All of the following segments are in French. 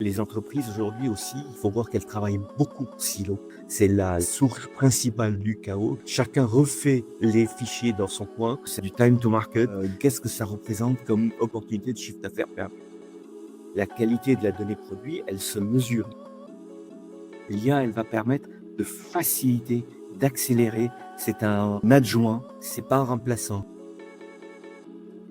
Les entreprises aujourd'hui aussi, il faut voir qu'elles travaillent beaucoup en silo. C'est la source principale du chaos. Chacun refait les fichiers dans son coin. C'est du time to market. Qu'est-ce que ça représente comme opportunité de chiffre d'affaires perdu? La qualité de la donnée produit, elle se mesure. L'IA, elle va permettre de faciliter, d'accélérer. C'est un adjoint, c'est pas un remplaçant.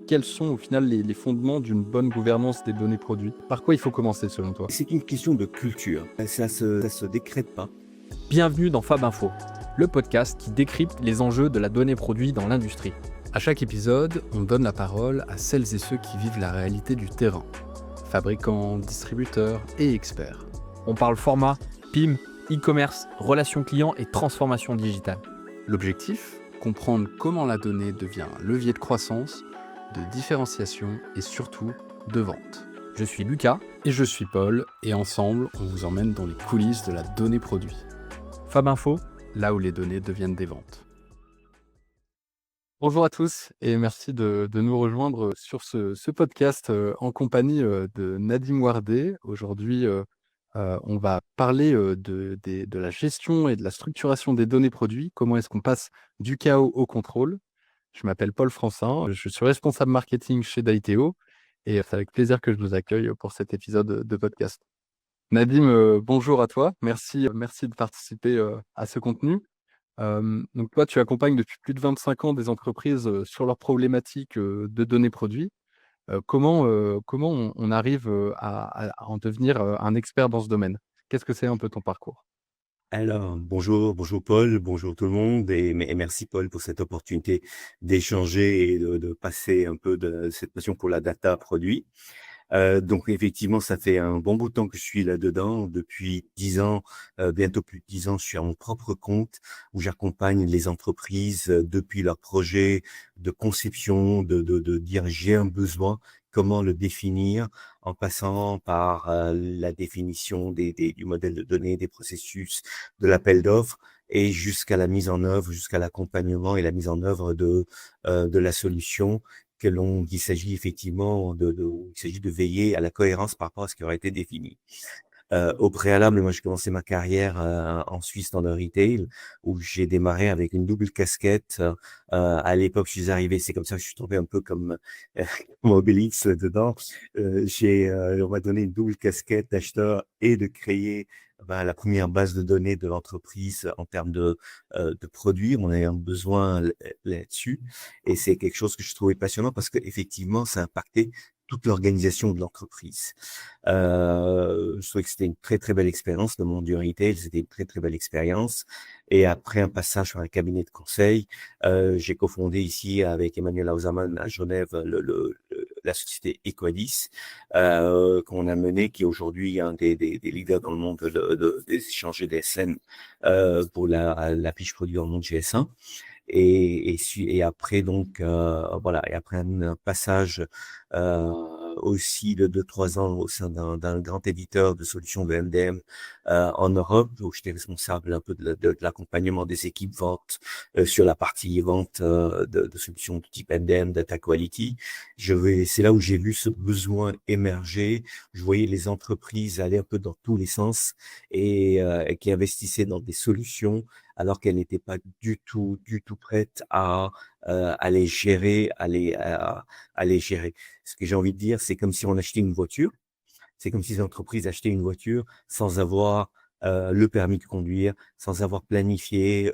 Quels sont au final les fondements d'une bonne gouvernance des données produits? Par quoi il faut commencer selon toi? C'est une question de culture. Ça se décrète pas. Bienvenue dans Fab Info, le podcast qui décrypte les enjeux de la donnée produit dans l'industrie. À chaque épisode, on donne la parole à celles et ceux qui vivent la réalité du terrain. Fabricants, distributeurs et experts. On parle format, PIM, e-commerce, relations clients et transformation digitale. L'objectif? Comprendre comment la donnée devient un levier de croissance, de différenciation et surtout de vente. Je suis Lucas et je suis Paul et ensemble, on vous emmène dans les coulisses de la donnée produit. Fab Info, là où les données deviennent des ventes. Bonjour à tous et merci de nous rejoindre sur ce podcast en compagnie de Nadim Wardé. Aujourd'hui, on va parler de la gestion et de la structuration des données produits. Comment est-ce qu'on passe du chaos au contrôle? Je m'appelle Paul Francin, je suis responsable marketing chez Daiteo et c'est avec plaisir que je vous accueille pour cet épisode de podcast. Nadim, bonjour à toi. Merci de participer à ce contenu. Donc toi, tu accompagnes depuis plus de 25 ans des entreprises sur leurs problématiques de données produits. Comment on arrive à en devenir un expert dans ce domaine? Qu'est-ce que c'est un peu ton parcours? Alors, bonjour Paul, bonjour tout le monde et merci Paul pour cette opportunité d'échanger et de passer un peu de cette passion pour la data produit. Donc effectivement, ça fait un bon bout de temps que je suis là-dedans. Depuis 10 ans, bientôt plus de 10 ans, je suis à mon propre compte où j'accompagne les entreprises depuis leur projet de conception, de dire j'ai un besoin, comment le définir, en passant par la définition du modèle de données, des processus, de l'appel d'offres et jusqu'à la mise en œuvre, jusqu'à l'accompagnement et la mise en œuvre de la solution il s'agit effectivement il s'agit de veiller à la cohérence par rapport à ce qui aurait été défini. Au préalable, moi, j'ai commencé ma carrière en Suisse dans le retail, où j'ai démarré avec une double casquette. À l'époque, je suis arrivé, c'est comme ça que je suis tombé un peu comme comme Obélix dedans. On m'a donné une double casquette d'acheteur et de créer la première base de données de l'entreprise en termes de produits. On avait un besoin là-dessus, et c'est quelque chose que je trouvais passionnant parce que effectivement, ça impactait toute l'organisation de l'entreprise. Je trouvais que c'était une très, très belle expérience. Le monde du retail, c'était une très, très belle expérience. Et après un passage sur un cabinet de conseil, j'ai cofondé ici avec Emmanuel Hausermann à Genève la société Equadis, qu'on a menée, qui est aujourd'hui un des leaders dans le monde des échanges DSN pour la fiche produit dans le monde GS1. Et après donc voilà, et après un passage aussi de 3 ans au sein d'un grand éditeur de solutions de MDM en Europe, où j'étais responsable un peu de l'accompagnement des équipes vente sur la partie vente de solutions de type MDM, data quality. C'est là où j'ai vu ce besoin émerger. Je voyais les entreprises aller un peu dans tous les sens et qui investissaient dans des solutions alors qu'elle n'était pas du tout prête à les gérer, à les gérer. Ce que j'ai envie de dire, c'est comme si on achetait une voiture. C'est comme si les entreprises achetaient une voiture sans avoir le permis de conduire, sans avoir planifié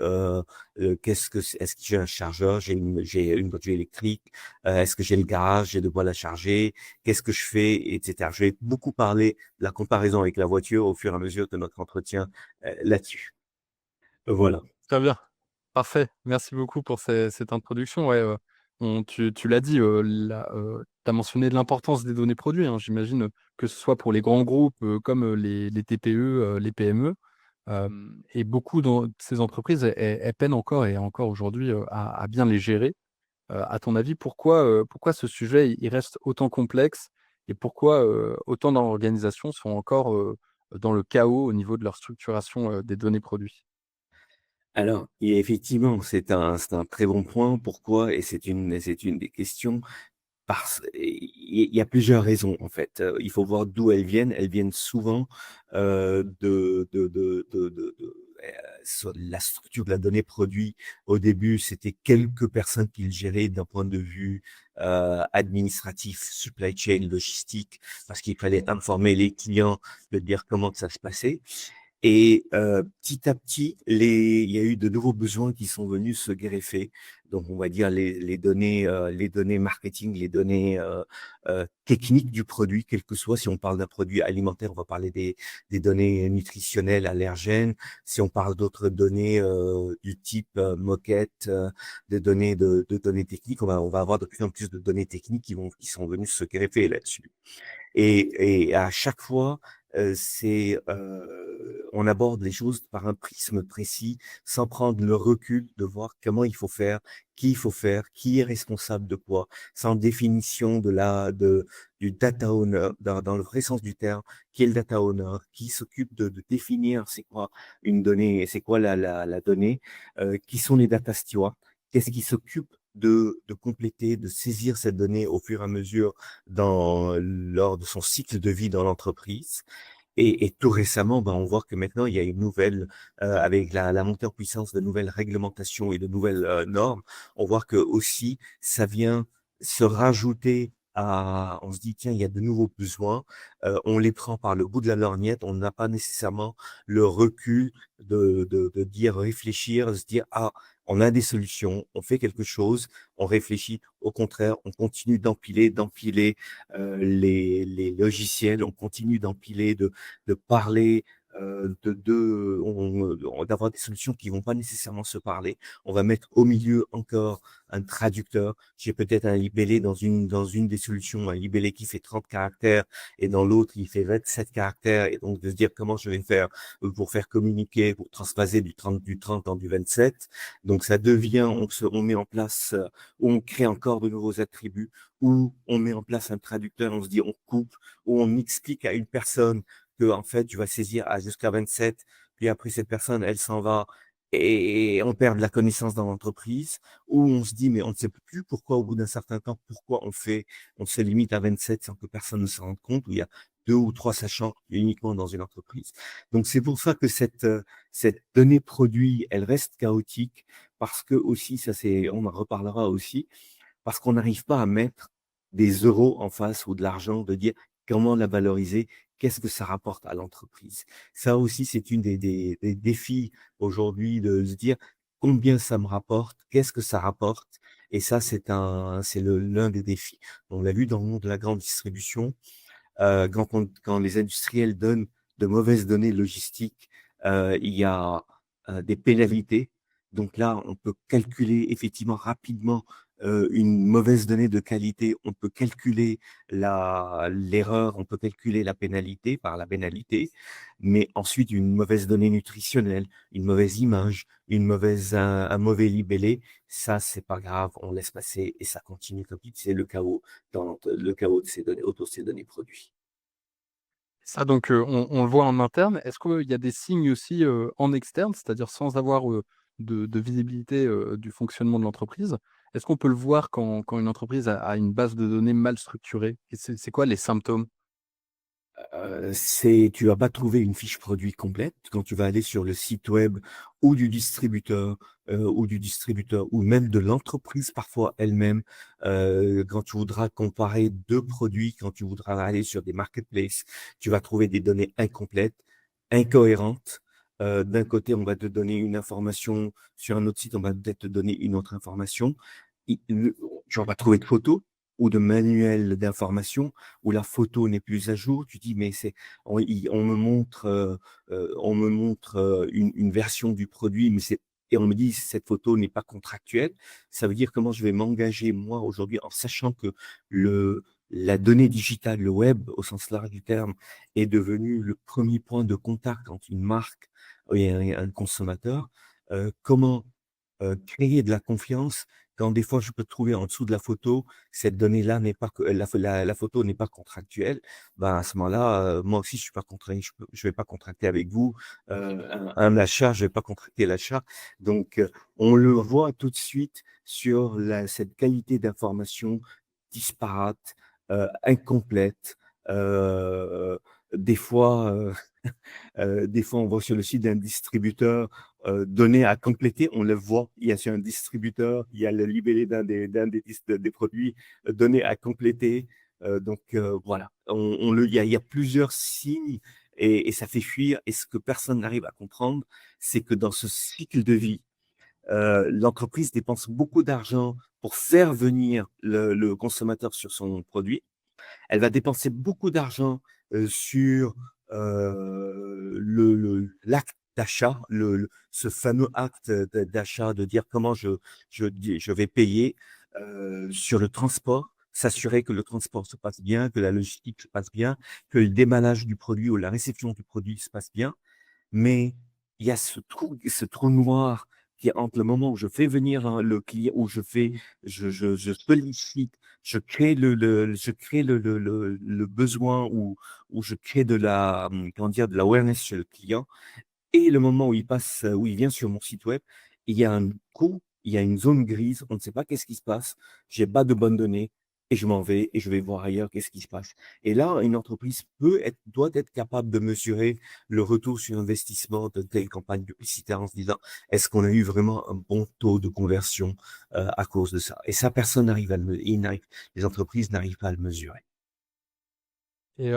est-ce que j'ai un chargeur, j'ai une voiture électrique, est-ce que j'ai le garage, j'ai de quoi la charger, qu'est-ce que je fais, etc. Je vais beaucoup parler de la comparaison avec la voiture au fur et à mesure de notre entretien là-dessus. Voilà. Très bien, parfait. Merci beaucoup pour cette introduction. Ouais, tu l'as dit, tu as mentionné l'importance des données produits, hein. J'imagine que ce soit pour les grands groupes comme les TPE, les PME. Et beaucoup de ces entreprises, elles peinent encore et encore aujourd'hui à bien les gérer. À ton avis, pourquoi ce sujet il reste autant complexe et pourquoi autant d'organisations sont encore dans le chaos au niveau de leur structuration des données produits? Alors, et effectivement, c'est un très bon point. Pourquoi? Et c'est une des questions. Il y a plusieurs raisons en fait. Il faut voir d'où elles viennent. Elles viennent souvent sur la structure de la donnée produit. Au début, c'était quelques personnes qui le géraient d'un point de vue administratif, supply chain, logistique, parce qu'il fallait informer les clients de dire comment que ça se passait. Et petit à petit, il y a eu de nouveaux besoins qui sont venus se greffer. Donc, on va dire les données marketing, les données techniques du produit, quel que soit. Si on parle d'un produit alimentaire, on va parler des données nutritionnelles, allergènes. Si on parle d'autres données du type moquette, de données techniques, on va avoir de plus en plus de données techniques qui sont venues se greffer là-dessus. Et à chaque fois, on aborde les choses par un prisme précis, sans prendre le recul de voir comment il faut faire, qui est responsable de quoi, sans définition du data owner, dans le vrai sens du terme, qui est le data owner, qui s'occupe de définir c'est quoi une donnée, c'est quoi la donnée, qui sont les data stewards, qu'est-ce qui s'occupe de compléter, de saisir cette donnée au fur et à mesure lors de son cycle de vie dans l'entreprise. Et tout récemment, ben, on voit que maintenant, il y a une nouvelle, avec la montée en puissance de nouvelles réglementations et de nouvelles normes, on voit que aussi, ça vient se rajouter on se dit, tiens, il y a de nouveaux besoins, on les prend par le bout de la lorgnette, on n'a pas nécessairement le recul de dire, réfléchir, de se dire, ah, on a des solutions, on fait quelque chose, on réfléchit. Au contraire, on continue d'empiler les logiciels, on continue de parler, d'avoir des solutions qui vont pas nécessairement se parler. On va mettre au milieu encore un traducteur. J'ai peut-être un libellé dans une des solutions, un libellé qui fait 30 caractères et dans l'autre, il fait 27 caractères. Et donc, de se dire comment je vais faire pour faire communiquer, pour transposer du 30 dans du 27. Donc, ça devient, on met en place, on crée encore de nouveaux attributs, ou on met en place un traducteur, on se dit, on coupe, ou on explique à une personne que en fait, tu vas saisir à jusqu'à 27, puis après cette personne, elle s'en va et on perd de la connaissance dans l'entreprise, ou on se dit, mais on ne sait plus pourquoi, au bout d'un certain temps, pourquoi on se limite à 27 sans que personne ne se rende compte, où il y a deux ou trois sachants uniquement dans une entreprise. Donc, c'est pour ça que cette donnée produit, elle reste chaotique, parce que aussi, on en reparlera aussi, parce qu'on n'arrive pas à mettre des euros en face ou de l'argent, de dire comment la valoriser, qu'est-ce que ça rapporte à l'entreprise. Ça aussi, c'est une des défis aujourd'hui de se dire combien ça me rapporte, qu'est-ce que ça rapporte. Et ça, c'est l'un des défis. On l'a vu dans le monde de la grande distribution, quand les industriels donnent de mauvaises données logistiques, il y a des pénalités. Donc là, on peut calculer effectivement rapidement une mauvaise donnée de qualité. On peut calculer l'erreur, on peut calculer la pénalité par la pénalité. Mais ensuite, une mauvaise donnée nutritionnelle, une mauvaise image, un mauvais libellé, ça, c'est pas grave, on laisse passer et ça continue comme dit, c'est le chaos le chaos de ces données, autour de ces données produits. Ça donc, on le voit en interne. Est-ce qu'il y a des signes aussi, en externe, c'est-à-dire sans avoir, de visibilité, du fonctionnement de l'entreprise? Est-ce qu'on peut le voir quand une entreprise a une base de données mal structurée? Et c'est quoi les symptômes? Tu vas pas trouver une fiche produit complète quand tu vas aller sur le site web du distributeur ou même de l'entreprise parfois elle-même. Quand tu voudras comparer deux produits, quand tu voudras aller sur des marketplaces, tu vas trouver des données incomplètes, incohérentes. D'un côté, on va te donner une information, sur un autre site, on va peut-être te donner une autre information. Tu vas pas trouver de photos ou de manuels d'information où la photo n'est plus à jour. Tu dis, mais on me montre une version du produit, et on me dit, cette photo n'est pas contractuelle. Ça veut dire comment je vais m'engager, moi, aujourd'hui, en sachant que la donnée digitale, le web, au sens large du terme, est devenu le premier point de contact entre une marque et un consommateur. Comment créer de la confiance quand des fois je peux trouver en dessous de la photo, cette donnée-là n'est pas, la photo n'est pas contractuelle, ben à ce moment-là, moi aussi je suis pas contraint, je vais pas contracter avec vous, un achat, je vais pas contracter l'achat. Donc, on le voit tout de suite sur cette qualité d'information disparates, incomplètes. Euh, des fois, des fois, on va sur le site d'un distributeur, données à compléter, on le voit. Il y a sur un distributeur, il y a le libellé des produits, données à compléter. Voilà, il y a plusieurs signes et ça fait fuir. Et ce que personne n'arrive à comprendre, c'est que dans ce cycle de vie, l'entreprise dépense beaucoup d'argent pour faire venir le consommateur sur son produit. Elle va dépenser beaucoup d'argent sur l'acte d'achat, ce fameux acte d'achat, de dire comment je vais payer, sur le transport, s'assurer que le transport se passe bien, que la logistique se passe bien, que le déballage du produit ou la réception du produit se passe bien. Mais il y a ce trou noir qui est entre le moment où je fais venir le client, où je sollicite, je crée le besoin, où je crée comment dire, de l'awareness chez le client. Et le moment où il passe, où il vient sur mon site web, il y a un trou, il y a une zone grise, on ne sait pas qu'est-ce qui se passe, j'ai pas de bonnes données et je m'en vais et je vais voir ailleurs qu'est-ce qui se passe. Et là, une entreprise doit être capable de mesurer le retour sur investissement de telle campagne publicitaire en se disant, est-ce qu'on a eu vraiment un bon taux de conversion à cause de ça? Et ça, personne n'arrive à les entreprises n'arrivent pas à le mesurer. Et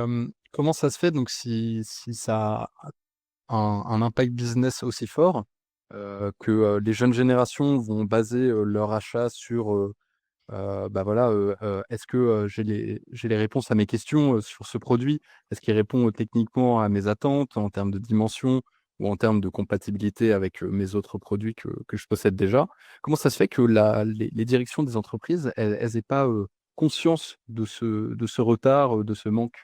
comment ça se fait donc si ça un impact business aussi fort, que, les jeunes générations vont baser, leur achat sur, bah, voilà, est-ce que, j'ai les réponses à mes questions, sur ce produit? Est-ce qu'il répond, techniquement à mes attentes en termes de dimension ou en termes de compatibilité avec, mes autres produits que je possède déjà? Comment ça se fait que les directions des entreprises, elles aient pas, conscience de ce retard, de ce manque?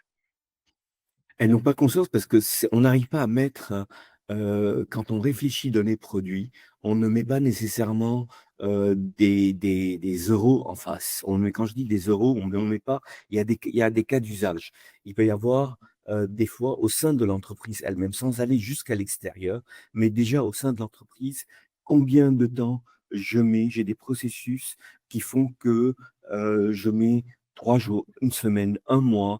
Elles n'ont pas conscience parce que on n'arrive pas à mettre, quand on réfléchit données produits, on ne met pas nécessairement des euros en face. Quand je dis des euros, on ne met pas, il y a des cas d'usage. Il peut y avoir des fois au sein de l'entreprise elle-même, sans aller jusqu'à l'extérieur, mais déjà au sein de l'entreprise, combien de temps j'ai des processus qui font que je mets 3 jours, une semaine, un mois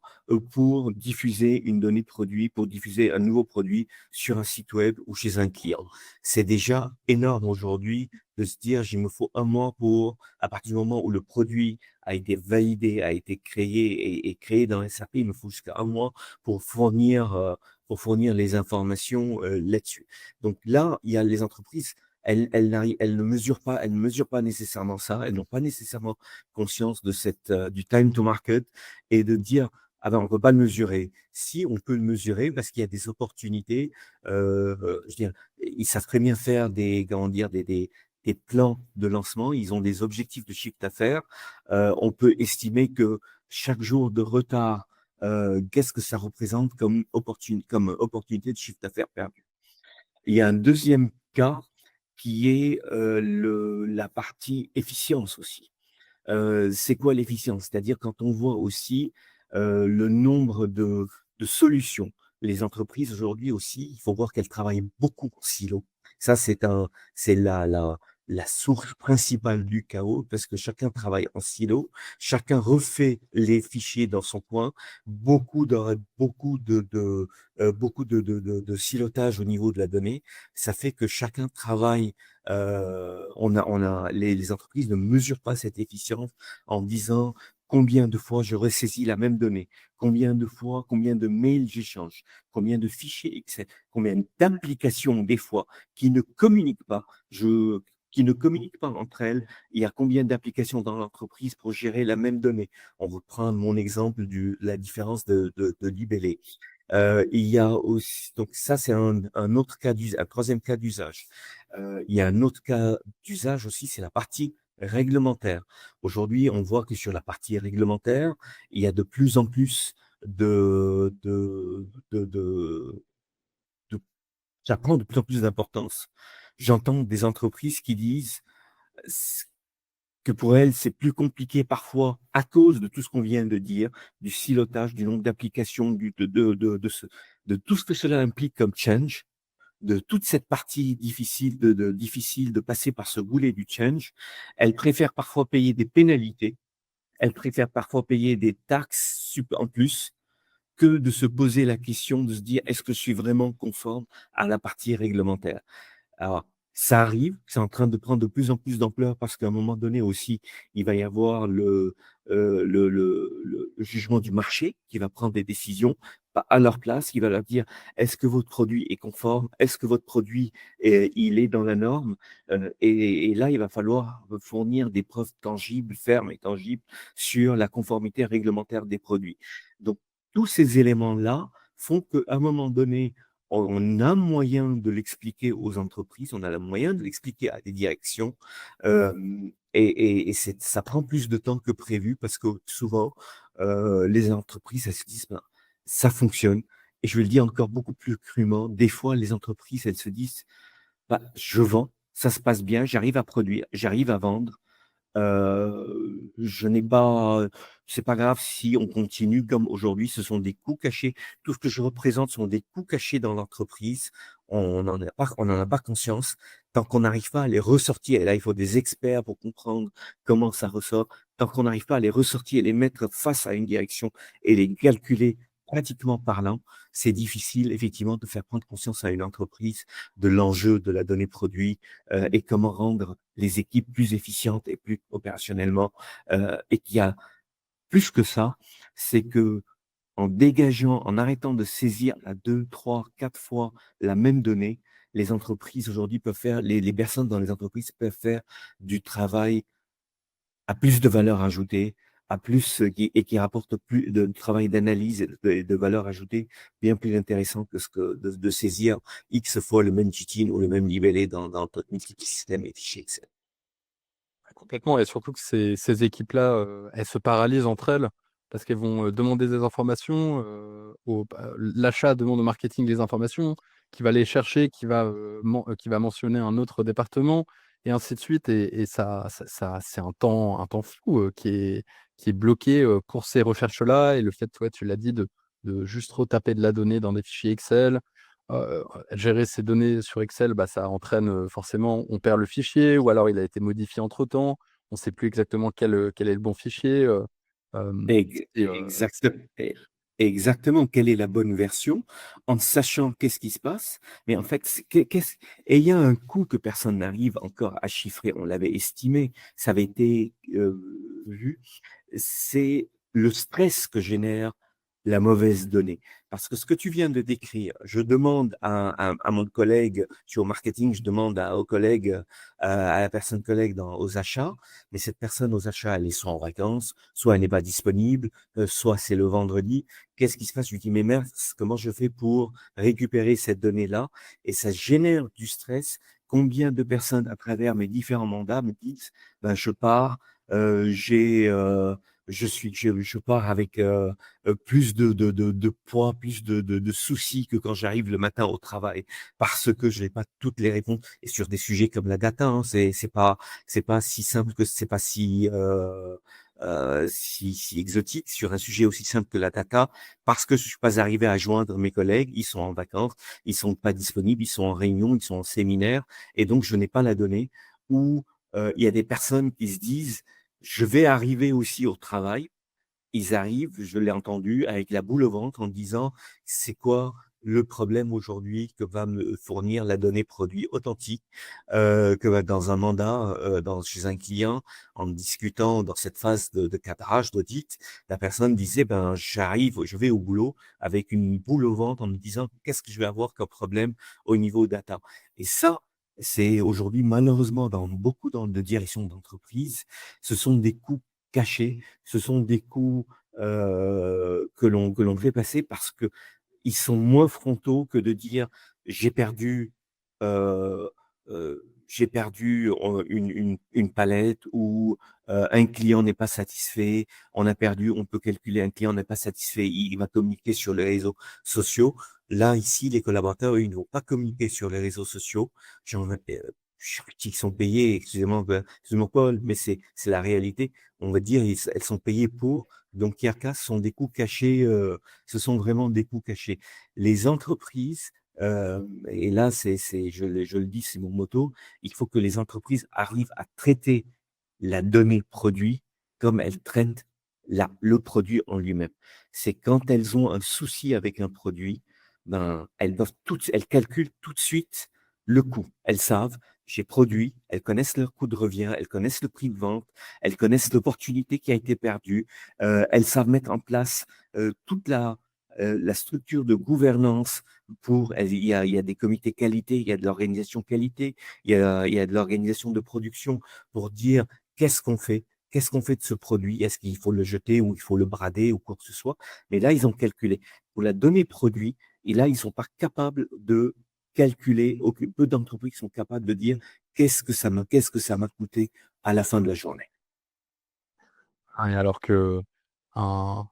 pour diffuser une donnée de produit, pour diffuser un nouveau produit sur un site web ou chez un client. C'est déjà énorme aujourd'hui de se dire, il me faut un mois à partir du moment où le produit a été validé, a été créé et créé dans SAP, il me faut jusqu'à un mois pour fournir les informations là-dessus. Donc là, il y a les entreprises, elles ne mesurent pas nécessairement ça, elles n'ont pas nécessairement conscience du time to market et de dire, ah ben, on ne peut pas le mesurer. Si, on peut le mesurer parce qu'il y a des opportunités. Je veux dire, ils savent très bien faire comment dire, des plans de lancement. Ils ont des objectifs de chiffre d'affaires. On peut estimer que chaque jour de retard, qu'est-ce que ça représente comme opportunité de chiffre d'affaires perdu. Il y a un deuxième cas qui est la partie efficience aussi. C'est quoi l'efficience? C'est-à-dire quand on voit aussi le nombre de solutions. Les entreprises aujourd'hui aussi, il faut voir qu'elles travaillent beaucoup en silo. Ça, c'est la source principale du chaos parce que chacun travaille en silo, chacun refait les fichiers dans son coin, beaucoup de silotage au niveau de la donnée. Ça fait que chacun travaille les entreprises ne mesurent pas cette efficience en disant combien de fois je ressaisis la même donnée, combien de fois, combien de mails j'échange, combien de fichiers Excel, combien d'applications des fois qui ne communiquent pas, qui ne communiquent pas entre elles. Il y a combien d'applications dans l'entreprise pour gérer la même donnée. On reprend mon exemple la différence de libellé. Il y a aussi, donc ça c'est un autre cas d'usage, un troisième cas d'usage. Il y a un autre cas d'usage aussi, c'est la partie réglementaire. Aujourd'hui, on voit que sur la partie réglementaire, il y a de plus en plus de, de, de, de, de- ça prend de plus en plus d'importance. J'entends des entreprises qui disent que pour elles, c'est plus compliqué parfois à cause de tout ce qu'on vient de dire, du silotage, du nombre d'applications, de tout ce que cela implique comme change, de toute cette partie difficile de passer par ce goulet du change. Elles préfèrent parfois payer des pénalités elles préfèrent parfois payer des taxes en plus que de se poser la question de se dire: «Est-ce que je suis vraiment conforme à la partie réglementaire?» Alors, ça arrive, c'est en train de prendre de plus en plus d'ampleur parce qu'à un moment donné aussi, il va y avoir le jugement du marché qui va prendre des décisions à leur place, qui va leur dire: «Est-ce que votre produit est conforme? Est-ce que votre produit il est dans la norme?» Et là, il va falloir fournir des preuves tangibles, fermes et tangibles sur la conformité réglementaire des produits. Donc tous ces éléments-là font qu'à un moment donné, on a moyen de l'expliquer aux entreprises, on a le moyen de l'expliquer à des directions, et ça prend plus de temps que prévu parce que souvent, les entreprises, elles se disent: «Ben, ça fonctionne», et je vais le dire encore beaucoup plus crûment, des fois, les entreprises, elles se disent: «Bah, je vends, ça se passe bien, j'arrive à produire, j'arrive à vendre, je n'ai pas c'est pas grave si on continue comme aujourd'hui, ce sont des coûts cachés. Tout ce que je représente sont des coûts cachés dans l'entreprise. On n'en a pas conscience tant qu'on n'arrive pas à les ressortir, et là, il faut des experts pour comprendre comment ça ressort. Tant qu'on n'arrive pas à les ressortir et les mettre face à une direction et les calculer pratiquement parlant, c'est difficile effectivement de faire prendre conscience à une entreprise de l'enjeu de la donnée produit, et comment rendre les équipes plus efficientes et plus opérationnellement, et qu'il y a plus que ça, c'est que en dégageant, en arrêtant de saisir à 2, 3, 4 fois la même donnée, les entreprises aujourd'hui peuvent faire les personnes dans les entreprises peuvent faire du travail à plus de valeur ajoutée, à plus, qui rapporte plus de travail d'analyse et de valeur ajoutée bien plus intéressant que ce que de saisir X fois le même cheating ou le même libellé dans multiples systèmes et fichiers Excel. Complètement et surtout que ces équipes-là, elles se paralysent entre elles parce qu'elles vont, demander des informations, l'achat demande au marketing des informations, qui va les chercher, qui va mentionner un autre département et ainsi de suite et ça c'est un temps fou, qui est bloqué, pour ces recherches-là et le fait, ouais, tu l'as dit, de juste retaper de la donnée dans des fichiers Excel, gérer ces données sur Excel, bah, ça entraîne, forcément, on perd le fichier ou alors il a été modifié entre-temps. On ne sait plus exactement quel est le bon fichier, Exact exactement, quelle est la bonne version, en sachant qu'est-ce qui se passe, mais en fait, c'est et il y a un coût que personne n'arrive encore à chiffrer, on l'avait estimé, ça avait été, vu, c'est le stress que génère la mauvaise donnée. Parce que ce que tu viens de décrire, je demande à mon collègue, je suis au marketing, je demande au collègue, à la personne collègue aux achats, mais cette personne aux achats, elle est soit en vacances, soit elle n'est pas disponible, soit c'est le vendredi. Qu'est-ce qui se passe? Je lui dis: «Mais mince, comment je fais pour récupérer cette donnée-là?» Et ça génère du stress. Combien de personnes à travers mes différents mandats me disent: «Ben, je pars, j'ai, je pars avec, plus de poids, plus de soucis que quand j'arrive le matin au travail parce que je n'ai pas toutes les réponses», et sur des sujets comme la data, hein, c'est pas si simple que c'est pas si exotique sur un sujet aussi simple que la data, parce que je suis pas arrivé à joindre mes collègues, ils sont en vacances, ils sont pas disponibles, ils sont en réunion, ils sont en séminaire, et donc je n'ai pas la donnée. Ou il y a des personnes qui se disent: «Je vais arriver aussi au travail». Ils arrivent, je l'ai entendu, avec la boule au ventre en disant: «C'est quoi le problème aujourd'hui que va me fournir la donnée produit authentique?» Que dans un mandat, chez un client, en discutant dans cette phase de cadrage, d'audit, la personne disait: «Ben, je vais au boulot avec une boule au ventre en me disant: "Qu'est-ce que je vais avoir comme problème au niveau data?"» Et ça, c'est aujourd'hui malheureusement de directions d'entreprise, ce sont des coûts cachés, ce sont des coûts, que l'on fait passer parce qu'ils sont moins frontaux que de dire: «J'ai perdu, heu une palette», ou «Un client n'est pas satisfait». On peut calculer, un client n'est pas satisfait, il va communiquer sur les réseaux sociaux. Là, ici, les collaborateurs, eux, ils ne vont pas communiquer sur les réseaux sociaux. J'en qui sont payés, excusez-moi Paul, mais c'est la réalité. On va dire, elles sont payées pour, donc Yarka, ce sont des coûts cachés, ce sont vraiment des coûts cachés. Les entreprises, et là, je le dis, c'est mon motto, il faut que les entreprises arrivent à traiter la donnée produit comme elles traitent le produit en lui-même. C'est quand elles ont un souci avec un produit, ben, elles calculent tout de suite le coût. Elles savent, j'ai produit, elles connaissent leur coût de revient, elles connaissent le prix de vente, elles connaissent l'opportunité qui a été perdue, elles savent mettre en place toute la structure de gouvernance il y a des comités qualité, il y a de l'organisation qualité, il y a de l'organisation de production pour dire qu'est-ce qu'on fait, qu'est-ce qu'on fait de ce produit, est-ce qu'il faut le jeter ou il faut le brader ou quoi que ce soit. Mais là, ils ont calculé. Pour la donnée produit, et là, ils sont pas capables de calculer, peu d'entreprises sont capables de dire qu'est-ce que ça m'a coûté à la fin de la journée. Ah, et alors que un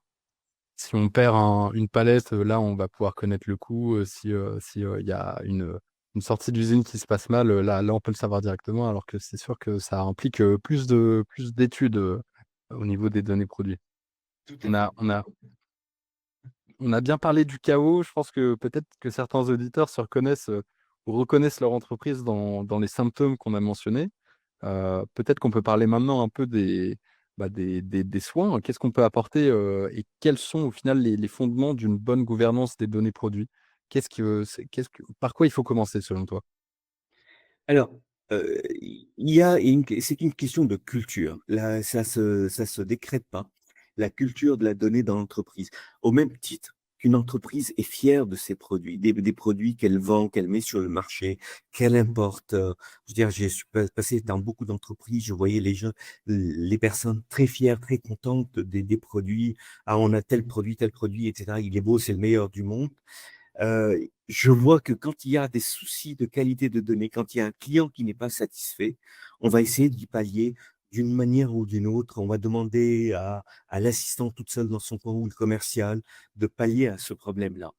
si on perd une palette, là, on va pouvoir connaître le coût, si, il y a une sortie d'usine qui se passe mal, là, on peut le savoir directement, alors que c'est sûr que ça implique, plus d'études, au niveau des données produits. Tout à On fait. a on a on a bien parlé du chaos. Je pense que peut-être que certains auditeurs se reconnaissent, ou reconnaissent leur entreprise dans les symptômes qu'on a mentionnés. Peut-être qu'on peut parler maintenant un peu des soins. Qu'est-ce qu'on peut apporter, et quels sont au final les fondements d'une bonne gouvernance des données produits? Qu'est-ce que par quoi il faut commencer selon toi? Alors, il y a c'est une question de culture. Là, ça se décrète pas. La culture de la donnée dans l'entreprise. Au même titre qu'une entreprise est fière de ses produits, des produits qu'elle vend, qu'elle met sur le marché, qu'elle importe. Je veux dire, j'ai passé dans beaucoup d'entreprises, je voyais les gens, les personnes très fières, très contentes des produits. Ah, on a tel produit, etc. Il est beau, c'est le meilleur du monde. Je vois que quand il y a des soucis de qualité de données, quand il y a un client qui n'est pas satisfait, on va essayer d'y pallier d'une manière ou d'une autre. On va demander à l'assistant toute seule dans son coin ou le commercial de pallier à ce problème-là.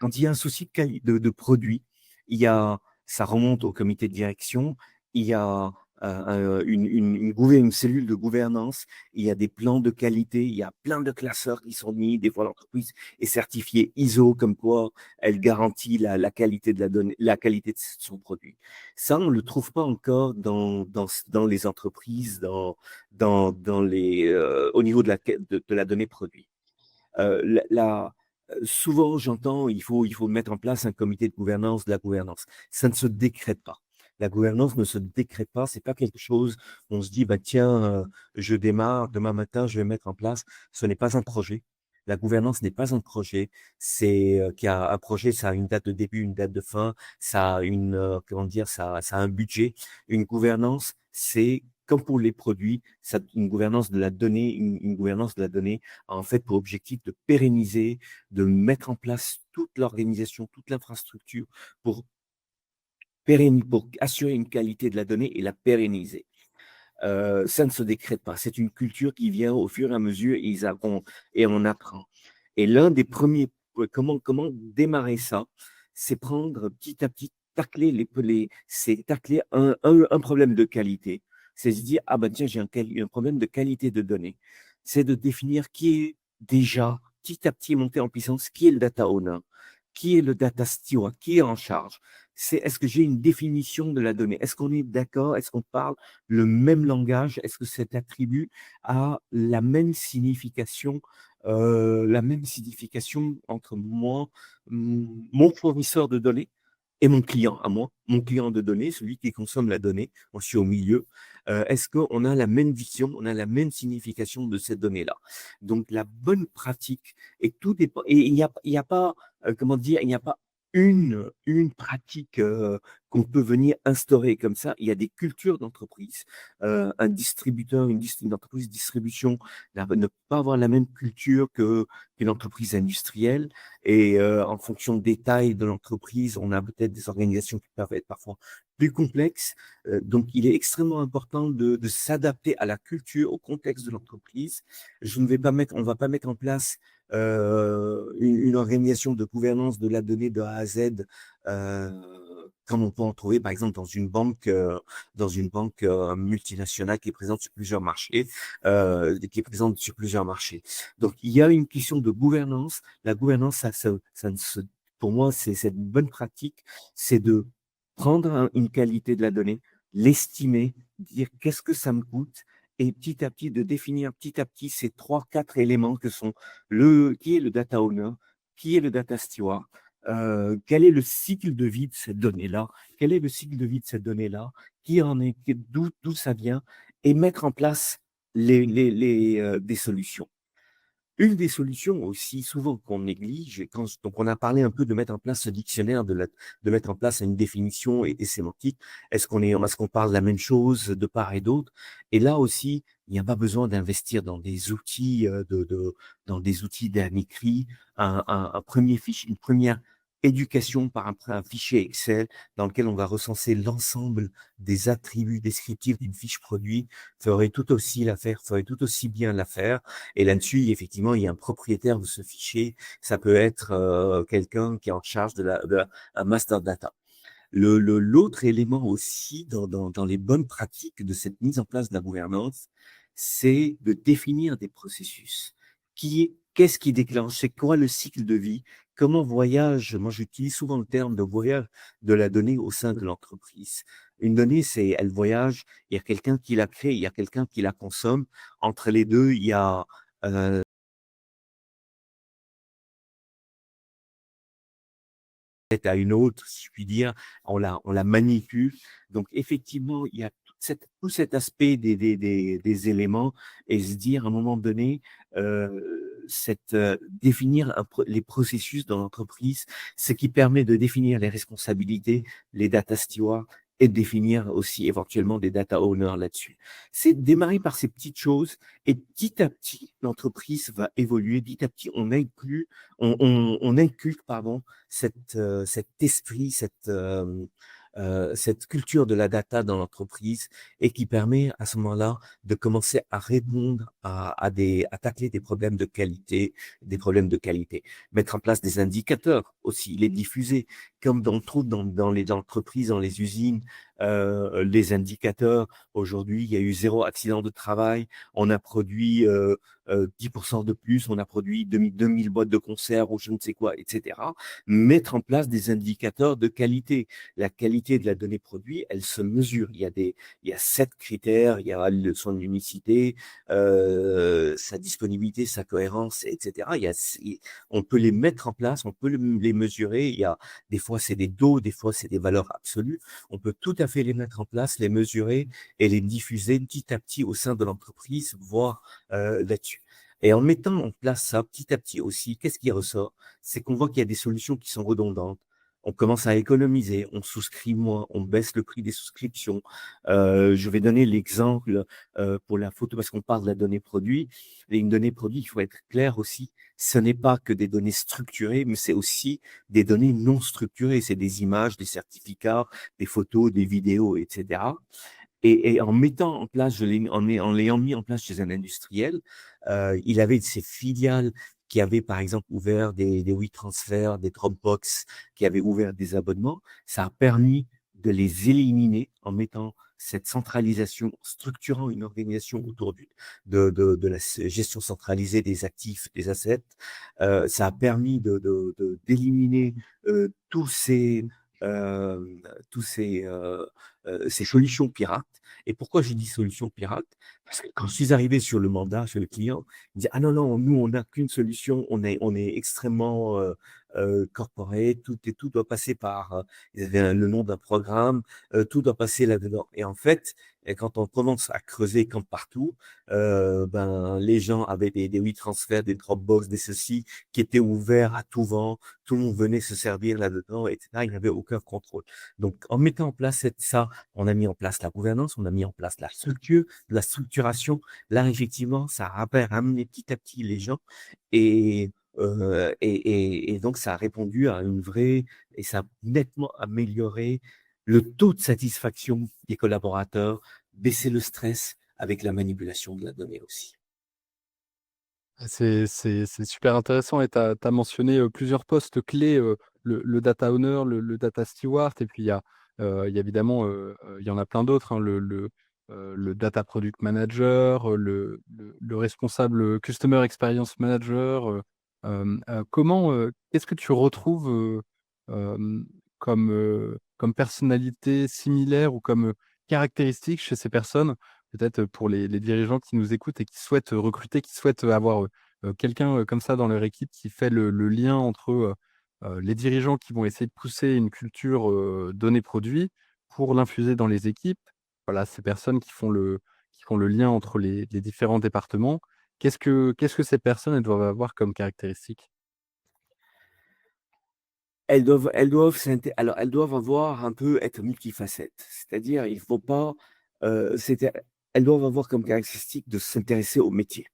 Quand il y a un souci de produit, ça remonte au comité de direction, il y a une cellule de gouvernance, il y a des plans de qualité, il y a plein de classeurs qui sont mis, des fois l'entreprise est certifiée ISO, comme quoi elle garantit la qualité de la donnée, la qualité de son produit. Ça, on ne le trouve pas encore dans les entreprises, au niveau de la donnée produit. Souvent, j'entends il faut mettre en place un comité de gouvernance, de la gouvernance. Ça ne se décrète pas. La gouvernance ne se décrète pas. C'est pas quelque chose où on se dit, bah, tiens, je démarre, demain matin, je vais mettre en place. Ce n'est pas un projet. La gouvernance n'est pas un projet. C'est qu'il y a un projet, ça a une date de début, une date de fin, ça a comment dire, ça a un budget. Une gouvernance, c'est comme pour les produits, une gouvernance de la donnée, une gouvernance de la donnée en fait pour objectif de pérenniser, de mettre en place toute l'organisation, toute l'infrastructure pour, pour assurer une qualité de la donnée et la pérenniser. Ça ne se décrète pas. C'est une culture qui vient au fur et à mesure et on apprend. Et l'un des premiers, comment démarrer ça, c'est prendre petit à petit, tacler c'est tacler un problème de qualité. C'est se dire, ah ben tiens, j'ai un problème de qualité de données. C'est de définir qui est déjà, petit à petit, monter en puissance, qui est le data owner, qui est le data steward, qui est en charge. Est-ce que j'ai une définition de la donnée? Est-ce qu'on est d'accord? Est-ce qu'on parle le même langage? Est-ce que cet attribut a la même signification entre moi, mon fournisseur de données et mon client à moi, mon client de données, celui qui consomme la donnée, moi je suis au milieu. Est-ce qu'on a la même vision, on a la même signification de cette donnée-là? Donc la bonne pratique, et tout dépend, et il y a pas, comment dire, il n'y a pas une pratique qu'on peut venir instaurer comme ça. Il y a des cultures d'entreprise. Un distributeur, une entreprise de distribution ne peut pas avoir la même culture qu'une entreprise industrielle. Et en fonction des tailles de l'entreprise, on a peut-être des organisations qui peuvent être parfois plus complexes. Donc, il est extrêmement important de s'adapter à la culture, au contexte de l'entreprise. On va pas mettre en place une organisation de gouvernance de la donnée de A à Z, euh, comme on peut en trouver par exemple dans une banque multinationale qui est présente sur plusieurs marchés, qui est présente sur plusieurs marchés. Donc il y a une question de gouvernance. La gouvernance, ça ne se, pour moi, c'est cette bonne pratique, c'est de prendre une qualité de la donnée, l'estimer, dire qu'est-ce que ça me coûte et petit à petit de définir petit à petit ces 3-4 éléments que sont qui est le data owner, qui est le data steward, quel est le cycle de vie de cette donnée-là, quel est le cycle de vie de cette donnée-là, qui en est, d'où ça vient, et mettre en place des solutions. Une des solutions aussi souvent qu'on néglige, donc on a parlé un peu de mettre en place ce dictionnaire, de mettre en place une définition et sémantique. Est-ce qu'on parle de la même chose de part et d'autre? Et là aussi, il n'y a pas besoin d'investir dans des outils, dans des outils d'un écrit, un premier fichier, une première éducation par un fichier Excel dans lequel on va recenser l'ensemble des attributs descriptifs d'une fiche produit ferait tout aussi l'affaire, ferait tout aussi bien l'affaire. Et là-dessus, effectivement, il y a un propriétaire de ce fichier. Ça peut être quelqu'un qui est en charge un master data. L'autre élément aussi dans les bonnes pratiques de cette mise en place de la gouvernance, c'est de définir des processus. Qu'est-ce qui déclenche? C'est quoi le cycle de vie? Comment voyage? Moi, j'utilise souvent le terme de voyage de la donnée au sein de l'entreprise. Une donnée, elle voyage. Il y a quelqu'un qui la crée, il y a quelqu'un qui la consomme. Entre les deux, il y a à une autre, si je puis dire, on la manipule. Donc effectivement, il y a tout cet aspect des éléments et se dire à un moment donné, définir les processus dans l'entreprise, ce qui permet de définir les responsabilités, les data stewards et de définir aussi éventuellement des data owners là-dessus. C'est démarrer par ces petites choses et petit à petit, l'entreprise va évoluer. Petit à petit, on inculque, pardon, cet esprit, cette culture de la data dans l'entreprise et qui permet à ce moment-là de commencer à répondre à tacler des problèmes de qualité, Mettre en place des indicateurs aussi, les diffuser, comme on trouve dans les entreprises, dans les usines, les indicateurs. Aujourd'hui, il y a eu 0 accident de travail, on a produit 10% de plus, on a produit 2000 boîtes de conserve ou je ne sais quoi, etc. Mettre en place des indicateurs de qualité. La qualité de la donnée produit, elle se mesure. Il y a 7 critères, il y a son unicité, sa disponibilité, sa cohérence, etc. On peut les mettre en place, on peut les mesurer. Il y a des fois c'est des taux, des fois c'est des valeurs absolues. On peut tout à fait les mettre en place, les mesurer et les diffuser petit à petit au sein de l'entreprise, voire là-dessus. Et en mettant en place ça petit à petit aussi, qu'est-ce qui ressort? C'est qu'on voit qu'il y a des solutions qui sont redondantes. On commence à économiser, on souscrit moins, on baisse le prix des souscriptions. Je vais donner l'exemple pour la photo parce qu'on parle de la donnée produit. Et une donnée produit, il faut être clair aussi, ce n'est pas que des données structurées, mais c'est aussi des données non structurées. C'est des images, des certificats, des photos, des vidéos, etc. Et en mettant en place, en l'ayant mis en place chez un industriel, il avait ses filiales qui avaient par exemple ouvert des WeTransfer, des Dropbox, qui avaient ouvert des abonnements. Ça a permis de les éliminer en mettant cette centralisation, structurant une organisation autour de la gestion centralisée des actifs, des assets. Ça a permis d'éliminer tous euh, ces solutions pirates. Et pourquoi j'ai dit solutions pirates? Parce que quand je suis arrivé sur le mandat, chez le client, il me dit, ah non, non, nous, on n'a qu'une solution, on est extrêmement corporate, tout doit passer par, il y avait le nom d'un programme, tout doit passer là-dedans. Et en fait, et quand on commence à creuser comme partout, les gens avaient des WeTransfer, des Dropbox, des ceci, qui étaient ouverts à tout vent, tout le monde venait se servir là-dedans, etc. Il n'y avait aucun contrôle. Donc, en mettant en place ça, on a mis en place la gouvernance, on a mis en place la structure, la structuration. Là, effectivement, ça a ramené petit à petit les gens et donc ça a répondu à une vraie et ça a nettement amélioré le taux de satisfaction des collaborateurs, baisser le stress avec la manipulation de la donnée aussi. C'est super intéressant et tu as mentionné, plusieurs postes clés, le data owner, le data steward et puis il y a évidemment, il y en a plein d'autres, hein, le data product manager, le responsable, customer experience manager, qu'est-ce que tu retrouves, hem, comme personnalité similaire ou comme, caractéristique chez ces personnes peut-être pour les dirigeants qui nous écoutent et qui souhaitent recruter, qui souhaitent avoir quelqu'un comme ça dans leur équipe qui fait le lien entre les dirigeants qui vont essayer de pousser une culture donnée-produit pour l'infuser dans les équipes. Voilà, ces personnes qui font le lien entre les différents départements. Qu'est-ce que ces personnes, elles doivent avoir comme caractéristiques? Elles doivent avoir un peu être multifacettes. C'est-à-dire, il faut pas, c'était elles doivent avoir comme caractéristique de s'intéresser au métier.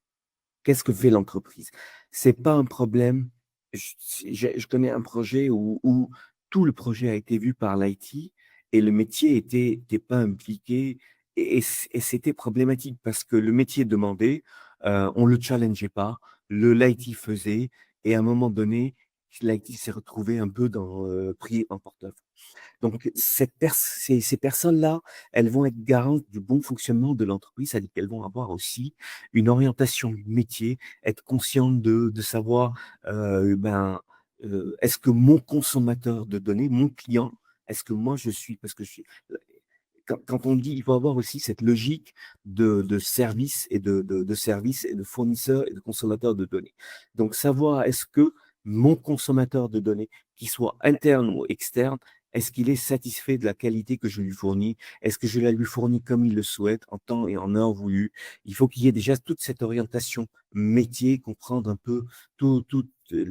Qu'est-ce que fait l'entreprise? C'est pas un problème. Je connais un projet où tout le projet a été vu par l'IT et le métier était pas impliqué et c'était problématique parce que le métier demandait, on le challengeait pas, l'IT faisait et à un moment donné, l'IT s'est retrouvé un peu pris en porte-à-faux. Donc, ces personnes-là, elles vont être garantes du bon fonctionnement de l'entreprise, c'est-à-dire qu'elles vont avoir aussi une orientation métier, être conscientes de savoir, est-ce que mon consommateur de données, mon client, est-ce que moi je suis, parce que je suis, quand on dit, il faut avoir aussi cette logique de service de service et de fournisseur et de consommateur de données. Donc, savoir est-ce que mon consommateur de données, qu'il soit interne ou externe, est-ce qu'il est satisfait de la qualité que je lui fournis? Est-ce que je la lui fournis comme il le souhaite, en temps et en heure voulu? Il faut qu'il y ait déjà toute cette orientation métier, comprendre un peu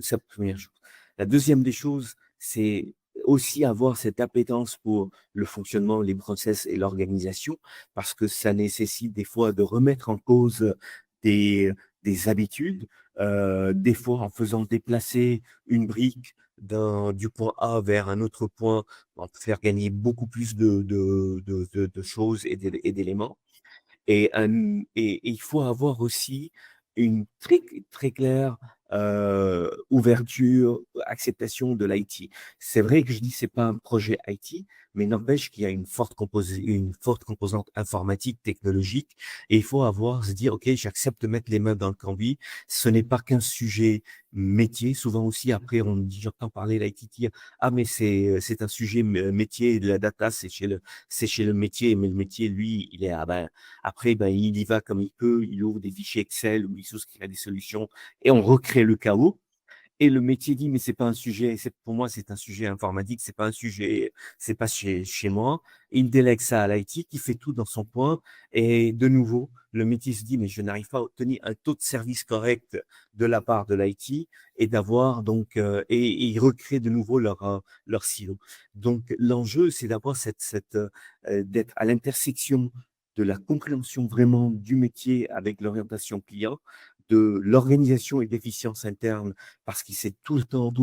sa première chose. La deuxième des choses, c'est aussi avoir cette appétence pour le fonctionnement, les process et l'organisation, parce que ça nécessite des fois de remettre en cause des, des habitudes, des fois en faisant déplacer une brique du point A vers un autre point, on peut faire gagner beaucoup plus de choses et d'éléments. Et il faut avoir aussi une très claire ouverture, acceptation de l'IT. C'est vrai que je dis c'est pas un projet IT, mais n'empêche qu'il y a une forte composante informatique, technologique, et il faut se dire, OK, j'accepte de mettre les mains dans le cambouis. Ce n'est pas qu'un sujet métier. Souvent aussi, après, on dit, j'entends parler l'IT dire, ah, mais c'est un sujet métier, de la data, c'est chez le métier, mais le métier, lui, il est, ah ben, après, ben, il y va comme il peut, il ouvre des fichiers Excel ou il souscrit à des solutions et on recrée le chaos. Et le métier dit, mais c'est pas un sujet, pour moi, c'est un sujet informatique, c'est pas un sujet, c'est pas chez moi. Il délègue ça à l'IT qui fait tout dans son coin. Et de nouveau, le métier se dit, mais je n'arrive pas à obtenir un taux de service correct de la part de l'IT et d'avoir et ils recréent de nouveau leur silo. Donc, l'enjeu, c'est d'avoir d'être à l'intersection de la compréhension vraiment du métier avec l'orientation client, de l'organisation et de l'efficience interne parce qu'il sait tout le temps,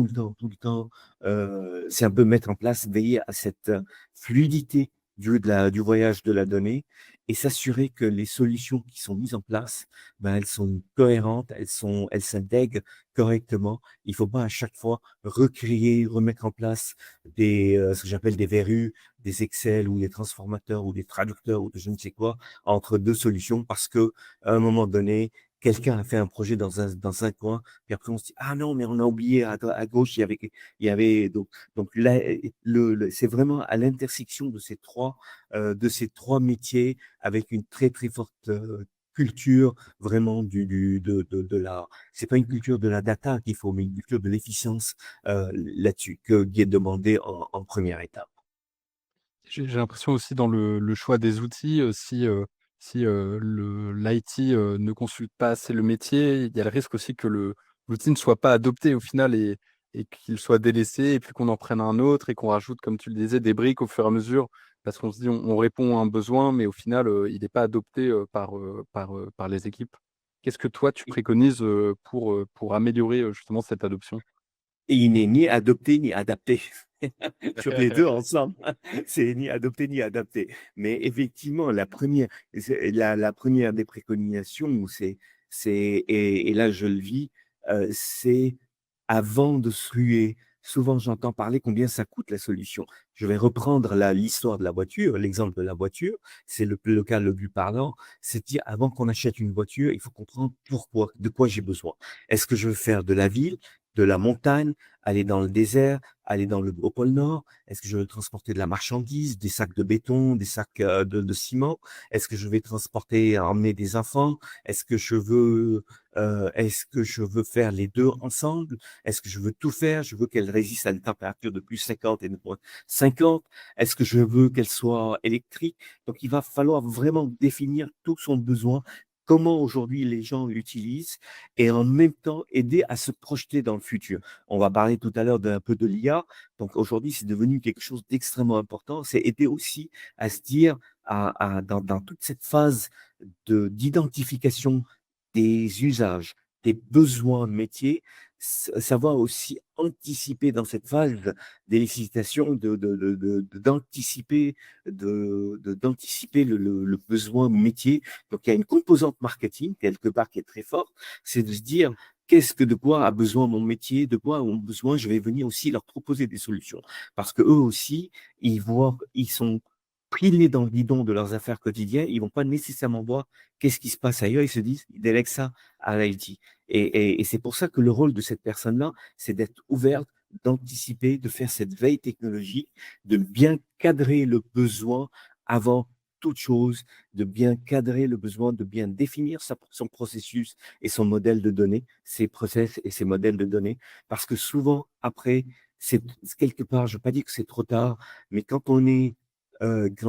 c'est un peu mettre en place, veiller à cette fluidité du voyage de la donnée et s'assurer que les solutions qui sont mises en place, ben, elles sont cohérentes, elles s'intègrent correctement. Il ne faut pas à chaque fois recréer, remettre en place ce que j'appelle des verrues, des Excel ou des transformateurs ou des traducteurs ou de je ne sais quoi entre deux solutions parce que à un moment donné, quelqu'un a fait un projet dans un coin puis après, on se dit, ah non, mais on a oublié à gauche, donc là, c'est vraiment à l'intersection de ces trois métiers avec une très, très forte culture vraiment c'est pas une culture de la data qu'il faut, mais une culture de l'efficience là-dessus, qui est demandée en première étape. J'ai l'impression aussi dans le choix des outils, si le l'IT ne consulte pas assez le métier, il y a le risque aussi que l'outil ne soit pas adopté au final et qu'il soit délaissé et puis qu'on en prenne un autre et qu'on rajoute, comme tu le disais, des briques au fur et à mesure parce qu'on se dit: «On répond à un besoin», mais au final, il n'est pas adopté par les équipes. Qu'est-ce que toi tu préconises pour améliorer justement cette adoption? Et il n'est ni adopté ni adapté. Sur les 2 ensemble. C'est ni adopté ni adapté. Mais effectivement, la première des préconisations où et là je le vis, c'est avant de se ruer. Souvent, j'entends parler combien ça coûte la solution. Je vais reprendre l'histoire de la voiture, l'exemple de la voiture. C'est le cas le plus parlant. C'est de dire, avant qu'on achète une voiture, il faut comprendre pourquoi, de quoi j'ai besoin. Est-ce que je veux faire de la ville? de la montagne, aller dans le désert, aller au pôle Nord? Est-ce que je veux transporter de la marchandise, des sacs de béton, des sacs de ciment? Est-ce que je vais emmener des enfants? Est-ce que je veux faire les deux ensemble? Est-ce que je veux tout faire? Je veux qu'elle résiste à une température de plus 50 et de moins 50. Est-ce que je veux qu'elle soit électrique? Donc, il va falloir vraiment définir tout son besoin, comment aujourd'hui les gens l'utilisent et en même temps aider à se projeter dans le futur. On va parler tout à l'heure d'un peu de l'IA. Donc, aujourd'hui, c'est devenu quelque chose d'extrêmement important. C'est aider aussi à se dire, dans toute cette phase d'identification des usages, des besoins métiers, savoir aussi anticiper dans cette phase d'élicitation, d'anticiper le besoin métier. Donc, il y a une composante marketing, quelque part, qui est très forte, c'est de se dire, de quoi a besoin mon métier, de quoi ont besoin, je vais venir aussi leur proposer des solutions. Parce que eux aussi, ils sont pris le nez dans le guidon de leurs affaires quotidiennes, ils vont pas nécessairement voir qu'est-ce qui se passe ailleurs, ils se disent, ils délèguent ça à l'IT. Et c'est pour ça que le rôle de cette personne-là, c'est d'être ouverte, d'anticiper, de faire cette veille technologique, de bien cadrer le besoin avant toute chose, de bien cadrer le besoin, de bien définir son processus et son modèle de données, ses process et ses modèles de données, parce que souvent, après, c'est quelque part, je ne veux pas dire que c'est trop tard, mais quand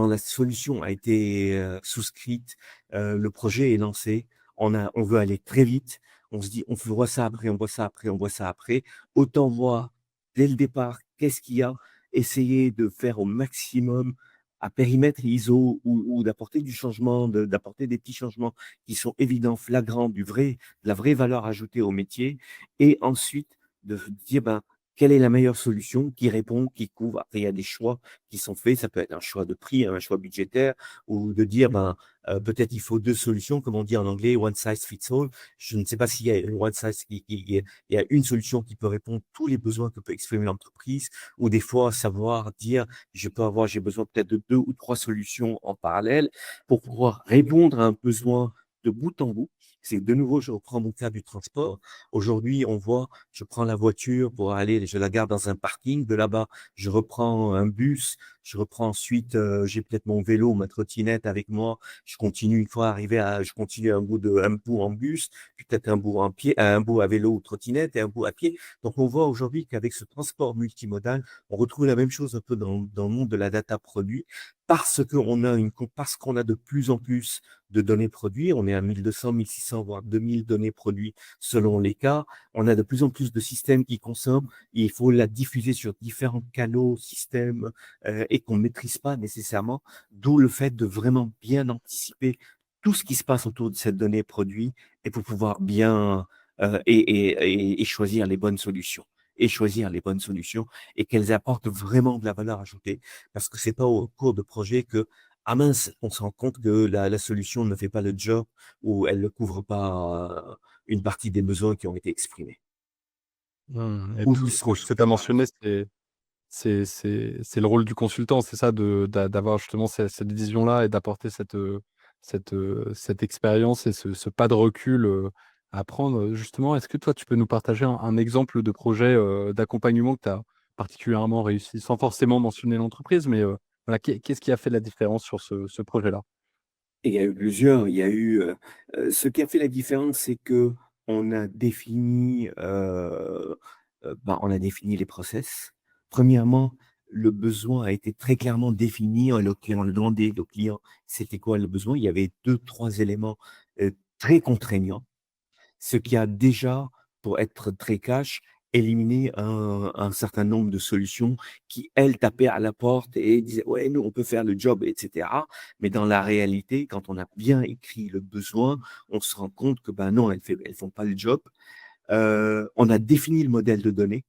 la solution a été souscrite, le projet est lancé, on veut aller très vite, on se dit, on voit ça après, on voit ça après, on voit ça après, autant voir dès le départ qu'est-ce qu'il y a, essayer de faire au maximum à périmètre ISO ou d'apporter du changement, d'apporter des petits changements qui sont évidents, flagrants, de la vraie valeur ajoutée au métier, et ensuite de dire, ben, quelle est la meilleure solution qui répond, qui couvre. Après, il y a des choix qui sont faits. Ça peut être un choix de prix, un choix budgétaire, ou de dire, ben, peut-être il faut deux solutions, comme on dit en anglais, one size fits all. Je ne sais pas s'il y a une one size, il y a une solution qui peut répondre à tous les besoins que peut exprimer l'entreprise, ou des fois savoir dire, j'ai besoin peut-être de deux ou trois solutions en parallèle pour pouvoir répondre à un besoin de bout en bout. C'est de nouveau, je reprends mon cas du transport. Aujourd'hui, on voit, je prends la voiture pour aller, je la garde dans un parking. De là-bas, je reprends un bus. Je reprends ensuite, j'ai peut-être mon vélo, ma trottinette avec moi. Je continue une fois arrivé je continue un bout en bus, puis peut-être un bout en pied, un bout à vélo ou trottinette et un bout à pied. Donc, on voit aujourd'hui qu'avec ce transport multimodal, on retrouve la même chose un peu dans le monde de la data produit parce qu'on a de plus en plus de données produits. On est à 1200, 1600, voire 2000 données produits selon les cas. On a de plus en plus de systèmes qui consomment. Et il faut la diffuser sur différents canaux, systèmes, et qu'on ne maîtrise pas nécessairement. D'où le fait de vraiment bien anticiper tout ce qui se passe autour de cette donnée produit et pour pouvoir bien et choisir les bonnes solutions. Et choisir les bonnes solutions et qu'elles apportent vraiment de la valeur ajoutée. Parce que c'est pas au cours de projet que, ah mince, on se rend compte que la solution ne fait pas le job ou elle ne couvre pas une partie des besoins qui ont été exprimés. Mmh, et Ou tout vice ce que versa. tu as mentionné, c'est le rôle du consultant, c'est ça, d'avoir justement cette vision-là et d'apporter cette expérience et ce pas de recul, à prendre. Justement, est-ce que toi, tu peux nous partager un exemple de projet, d'accompagnement que tu as particulièrement réussi? Sans forcément mentionner l'entreprise, mais, voilà, qu'est-ce qui a fait la différence sur ce projet-là? Et il y a eu plusieurs. Ce qui a fait la différence, c'est que on a défini, on a défini les process. Premièrement, le besoin a été très clairement défini. Le client le demandait, le client, c'était quoi le besoin? Il y avait deux, trois éléments très contraignants. Ce qui a déjà, pour être très cash, éliminé un certain nombre de solutions qui, elles, tapaient à la porte et disaient: «Ouais, nous, on peut faire le job» et cetera. Mais dans la réalité, quand on a bien écrit le besoin, on se rend compte que, ben non, elles font pas le job. On a défini le modèle de données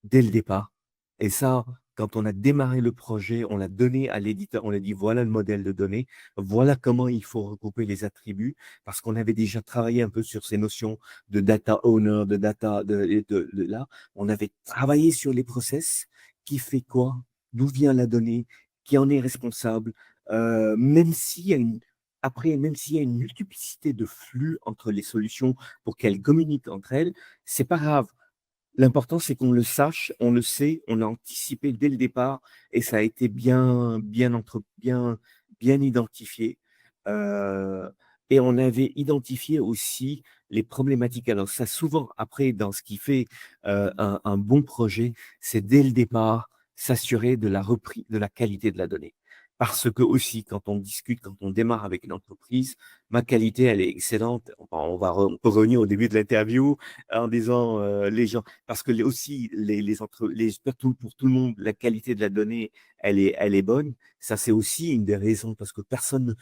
dès le départ. Et ça, quand on a démarré le projet, on l'a donné à l'éditeur, on a dit voilà le modèle de données, voilà comment il faut regrouper les attributs, parce qu'on avait déjà travaillé un peu sur ces notions de data owner, de data, là. On avait travaillé sur les process, qui fait quoi, d'où vient la donnée, qui en est responsable, même s'il y a même s'il y a une multiplicité de flux entre les solutions pour qu'elles communiquent entre elles, c'est pas grave. L'important, c'est qu'on le sache, on le sait, on l'a anticipé dès le départ et ça a été bien identifié. Euh, et on avait identifié aussi les problématiques. Alors ça, souvent, après, dans ce qui fait un bon projet, c'est dès le départ s'assurer de la reprise, de la qualité de la donnée. Parce que aussi, quand on discute, quand on démarre avec une entreprise, ma qualité, elle est excellente. On peut revenir au début de l'interview en disant les gens parce que aussi, pour tout le monde, la qualité de la donnée, elle est bonne. Ça, c'est aussi une des raisons parce que personne,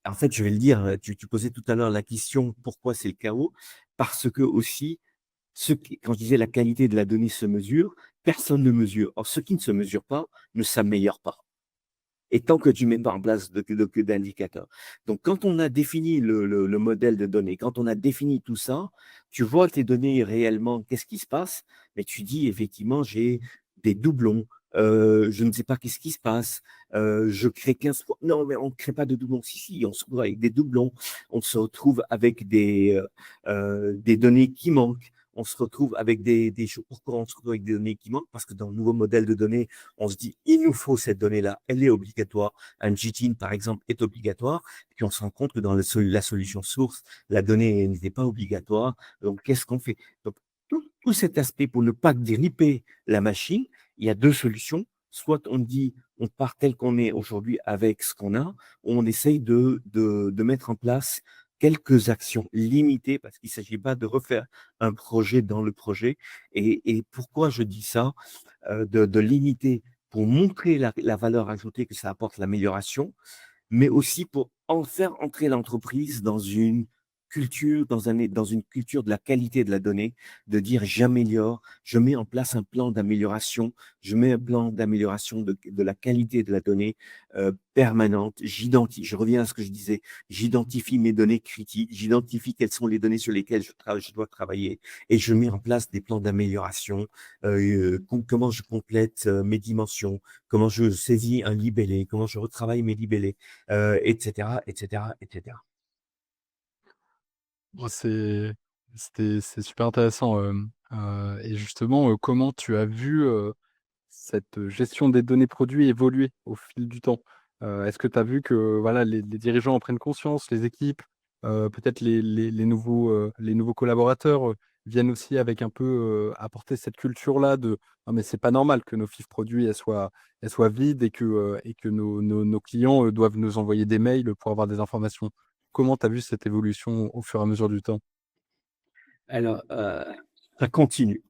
en fait, je vais le dire, tu posais tout à l'heure la question, pourquoi c'est le chaos? Parce que aussi, quand je disais la qualité de la donnée se mesure, personne ne mesure. Or, ce qui ne se mesure pas ne s'améliore pas. Et tant que tu mets pas en place d'indicateurs. Donc, quand on a défini le modèle de données, quand on a défini tout ça, tu vois tes données réellement, qu'est-ce qui se passe, mais tu dis effectivement, j'ai des doublons, je ne sais pas qu'est-ce qui se passe, je crée 15 Non, mais on ne crée pas de doublons. Si, si, on se retrouve avec des doublons, on se retrouve avec des données qui manquent. On se retrouve avec des choses. Pourquoi on se retrouve avec des données qui manquent? Parce que dans le nouveau modèle de données, on se dit, il nous faut cette donnée-là, elle est obligatoire. Un GTIN, par exemple, est obligatoire. Puis on se rend compte que dans la solution source, la donnée n'était pas obligatoire. Donc, qu'est-ce qu'on fait? Donc, tout cet aspect pour ne pas gripper la machine, il y a deux solutions. Soit on dit, on part tel qu'on est aujourd'hui avec ce qu'on a, ou on essaye de mettre en place quelques actions limitées parce qu'il ne s'agit pas de refaire un projet dans le projet. Et pourquoi je dis ça? De limiter pour montrer la valeur ajoutée que ça apporte l'amélioration, mais aussi pour en faire entrer l'entreprise dans une culture, dans une culture de la qualité de la donnée, de dire j'améliore, je mets en place un plan d'amélioration, je mets un plan d'amélioration de la qualité de la donnée permanente, je reviens à ce que je disais, j'identifie mes données critiques, j'identifie quelles sont les données sur lesquelles je dois travailler et je mets en place des plans d'amélioration, comment je complète mes dimensions, comment je saisis un libellé, comment je retravaille mes libellés, etc., etc., etc. Bon, c'est super intéressant, et justement, comment tu as vu, cette gestion des données produits évoluer au fil du temps? Est-ce que tu as vu que, voilà, les dirigeants en prennent conscience, les équipes, peut-être les nouveaux collaborateurs, viennent aussi avec un peu, apporter cette culture-là de: «Non mais c'est pas normal que nos fiches produits, elles soient vides et que nos clients, doivent nous envoyer des mails pour avoir des informations». Comment tu as vu cette évolution au fur et à mesure du temps? Alors, ça continue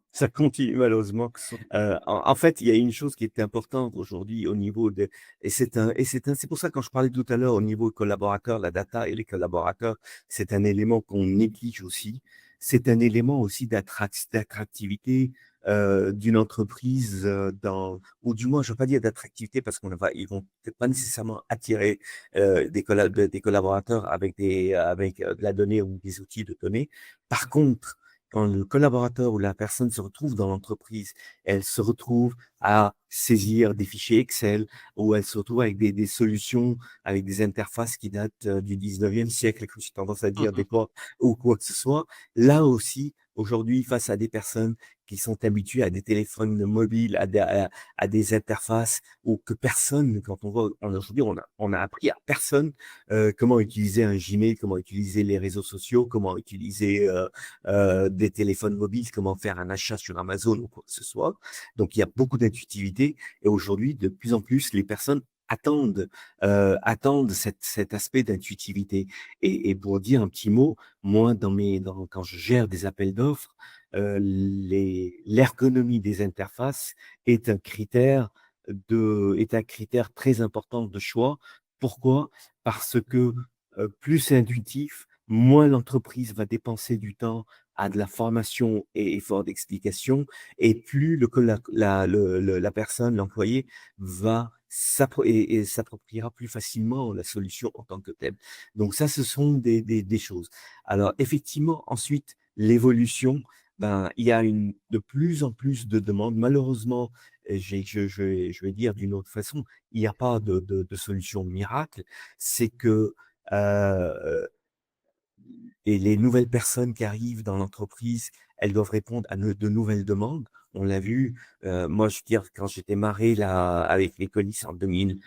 malheureusement. En fait, il y a une chose qui est importante aujourd'hui au niveau de, c'est pour ça quand je parlais tout à l'heure au niveau collaborateur, la data et les collaborateurs, c'est un élément qu'on néglige aussi. C'est un élément aussi d'attractivité d'une entreprise ou du moins, je ne veux pas dire d'attractivité parce ils vont peut-être pas nécessairement attirer des collaborateurs avec de la donnée ou des outils de données. Par contre, quand le collaborateur ou la personne se retrouve dans l'entreprise, elle se retrouve à saisir des fichiers Excel ou elle se retrouve avec des solutions, avec des interfaces qui datent du 19e siècle, que j'ai tendance à dire des Mmh. fois, ou quoi que ce soit. Là aussi, aujourd'hui, face à des personnes qui sont habituées à des téléphones mobiles, à des interfaces, ou que personne, quand on voit, aujourd'hui, on a appris à personne comment utiliser un Gmail, comment utiliser les réseaux sociaux, comment utiliser des téléphones mobiles, comment faire un achat sur Amazon ou quoi que ce soit. Donc, il y a beaucoup d'intuitivité et aujourd'hui, de plus en plus, les personnes attendent cet aspect d'intuitivité. Et pour dire un petit mot, moi, quand je gère des appels d'offres, l'ergonomie des interfaces est un critère est un critère très important de choix. Pourquoi? Parce que plus c'est intuitif, moins l'entreprise va dépenser du temps à de la formation et effort d'explication, et plus la personne, l'employé, et s'appropriera plus facilement la solution en tant que telle. Donc ça, ce sont des choses. Alors effectivement, ensuite, l'évolution, ben, il y a de plus en plus de demandes. Malheureusement, je vais dire d'une autre façon, il n'y a pas de solution miracle. C'est que euh, et les nouvelles personnes qui arrivent dans l'entreprise, elles doivent répondre à de nouvelles demandes. On l'a vu, moi, je veux dire, quand j'ai démarré là, avec les colis en 2000,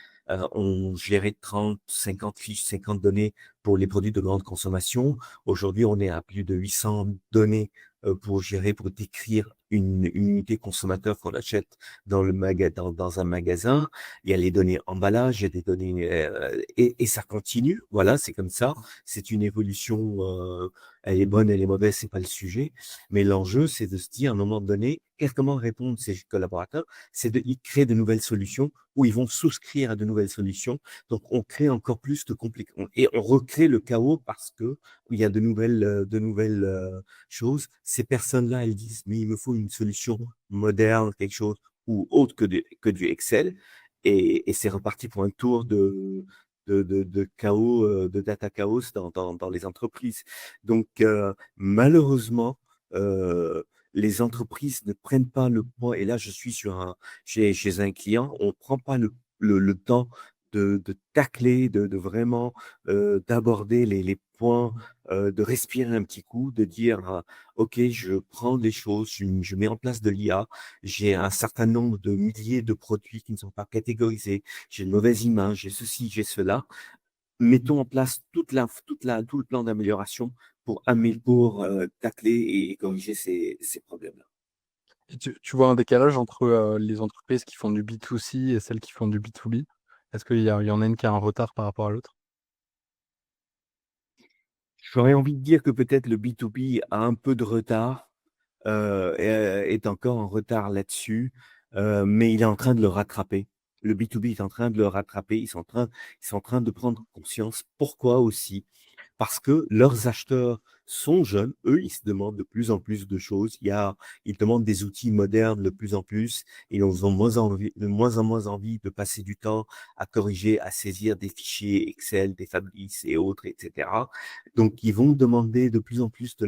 on gérait 30, 50 fiches, 50 données pour les produits de grande consommation. Aujourd'hui, on est à plus de 800 données pour gérer, pour décrire une unité consommateur qu'on achète dans un magasin. Il y a les données emballage, il y a des données et ça continue. Voilà, c'est comme ça. C'est une évolution. Elle est bonne, elle est mauvaise, c'est pas le sujet. Mais l'enjeu, c'est de se dire à un moment donné, comment répondre ces collaborateurs, c'est de créer de nouvelles solutions où ils vont souscrire à de nouvelles solutions. Donc, on crée encore plus de complications et on recrée le chaos parce que il y a de nouvelles choses. Ces personnes-là, elles disent, mais il me faut une solution moderne, quelque chose ou autre que du Excel. Et c'est reparti pour un tour de chaos, de data chaos dans les entreprises. Donc, malheureusement, les entreprises ne prennent pas le point. Et là, je suis chez un client, on ne prend pas le temps de tacler, de vraiment d'aborder les points, de respirer un petit coup, de dire, OK, je prends des choses, je mets en place de l'IA, j'ai un certain nombre de milliers de produits qui ne sont pas catégorisés, j'ai une mauvaise image, j'ai ceci, j'ai cela. Mettons en place tout le plan d'amélioration pour tacler et corriger ces problèmes-là. Et tu vois un décalage entre les entreprises qui font du B2C et celles qui font du B2B? Est-ce il y en a une qui a un retard par rapport à l'autre? J'aurais envie de dire que peut-être le B2B a un peu de retard, est encore en retard là-dessus, mais il est en train de le rattraper. Le B2B est en train de le rattraper. Ils sont en train de prendre conscience. Pourquoi aussi? Parce que leurs acheteurs sont jeunes. Eux, ils se demandent de plus en plus de choses. Ils demandent des outils modernes de plus en plus. Ils ont de moins en moins envie de passer du temps à corriger, à saisir des fichiers Excel, des Fabrice et autres, etc. Donc, ils vont demander de plus en plus des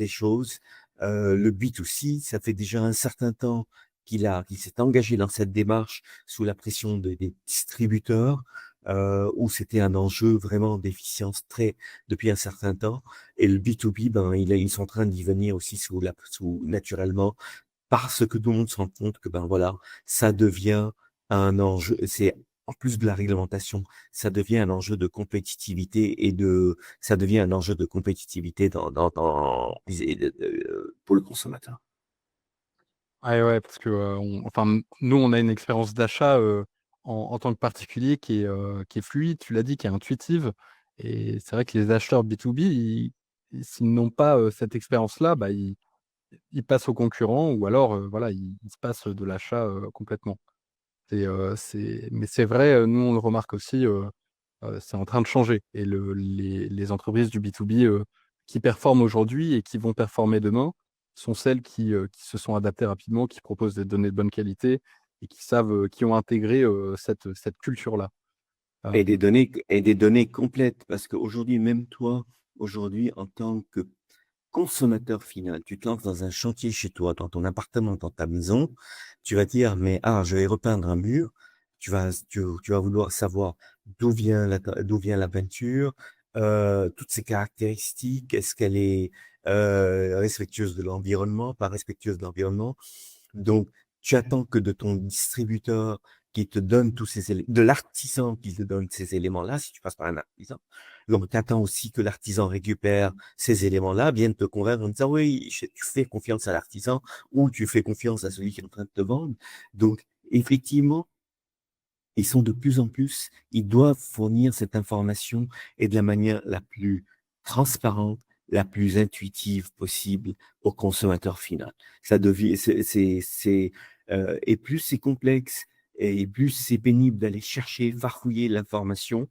choses. Le B2C, ça fait déjà un certain temps qu'il s'est engagé dans cette démarche sous la pression des distributeurs, où c'était un enjeu vraiment d'efficience depuis un certain temps. Et le B2B, ben, ils sont en train d'y venir aussi naturellement, parce que tout le monde se rend compte que, ben voilà, ça devient un enjeu. C'est en plus de la réglementation, ça devient un enjeu de compétitivité ça devient un enjeu de compétitivité pour le consommateur. Ouais, ouais, parce que, nous, on a une expérience d'achat, en tant que particulier qui est fluide, tu l'as dit, qui est intuitive et c'est vrai que les acheteurs B2B, s'ils n'ont pas, cette expérience-là, bah, ils passent aux concurrents ou alors, voilà, ils se passent de l'achat, complètement. Mais c'est vrai, nous, on le remarque aussi, c'est en train de changer et les entreprises du B2B, qui performent aujourd'hui et qui vont performer demain, sont celles qui se sont adaptées rapidement, qui proposent des données de bonne qualité et qui ont intégré, cette culture-là. Et des données complètes, parce qu'aujourd'hui, même toi, aujourd'hui, en tant que consommateur final, tu te lances dans un chantier chez toi, dans ton appartement, dans ta maison, tu vas dire, mais je vais repeindre un mur. Tu vas vouloir savoir d'où vient la peinture, toutes ses caractéristiques, est-ce qu'elle est respectueuse de l'environnement, pas respectueuse de l'environnement. Donc, tu attends que de ton distributeur qui te donne tous ces éléments, de l'artisan qui te donne ces éléments-là, si tu passes par un artisan. Donc, tu attends aussi que l'artisan récupère ces éléments-là, vienne te convaincre en disant, oui, tu fais confiance à l'artisan ou tu fais confiance à celui qui est en train de te vendre. Donc, effectivement, ils sont de plus en plus, ils doivent fournir cette information et de la manière la plus transparente, la plus intuitive possible au consommateur final. Ça devient, et plus c'est complexe et plus c'est pénible d'aller chercher, farfouiller l'information,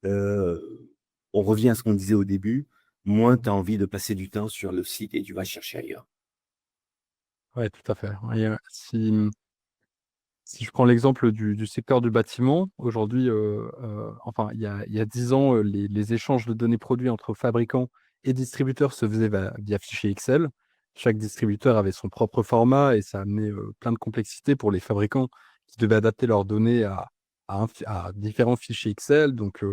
euh, on revient à ce qu'on disait au début, moins tu as envie de passer du temps sur le site et tu vas chercher ailleurs. Ouais, tout à fait. Et si je prends l'exemple du secteur du bâtiment, aujourd'hui, il y a 10 ans, les échanges de données produits entre fabricants et distributeurs se faisaient via fichier Excel. Chaque distributeur avait son propre format et ça amenait, plein de complexité pour les fabricants qui devaient adapter leurs données à différents fichiers Excel. Donc,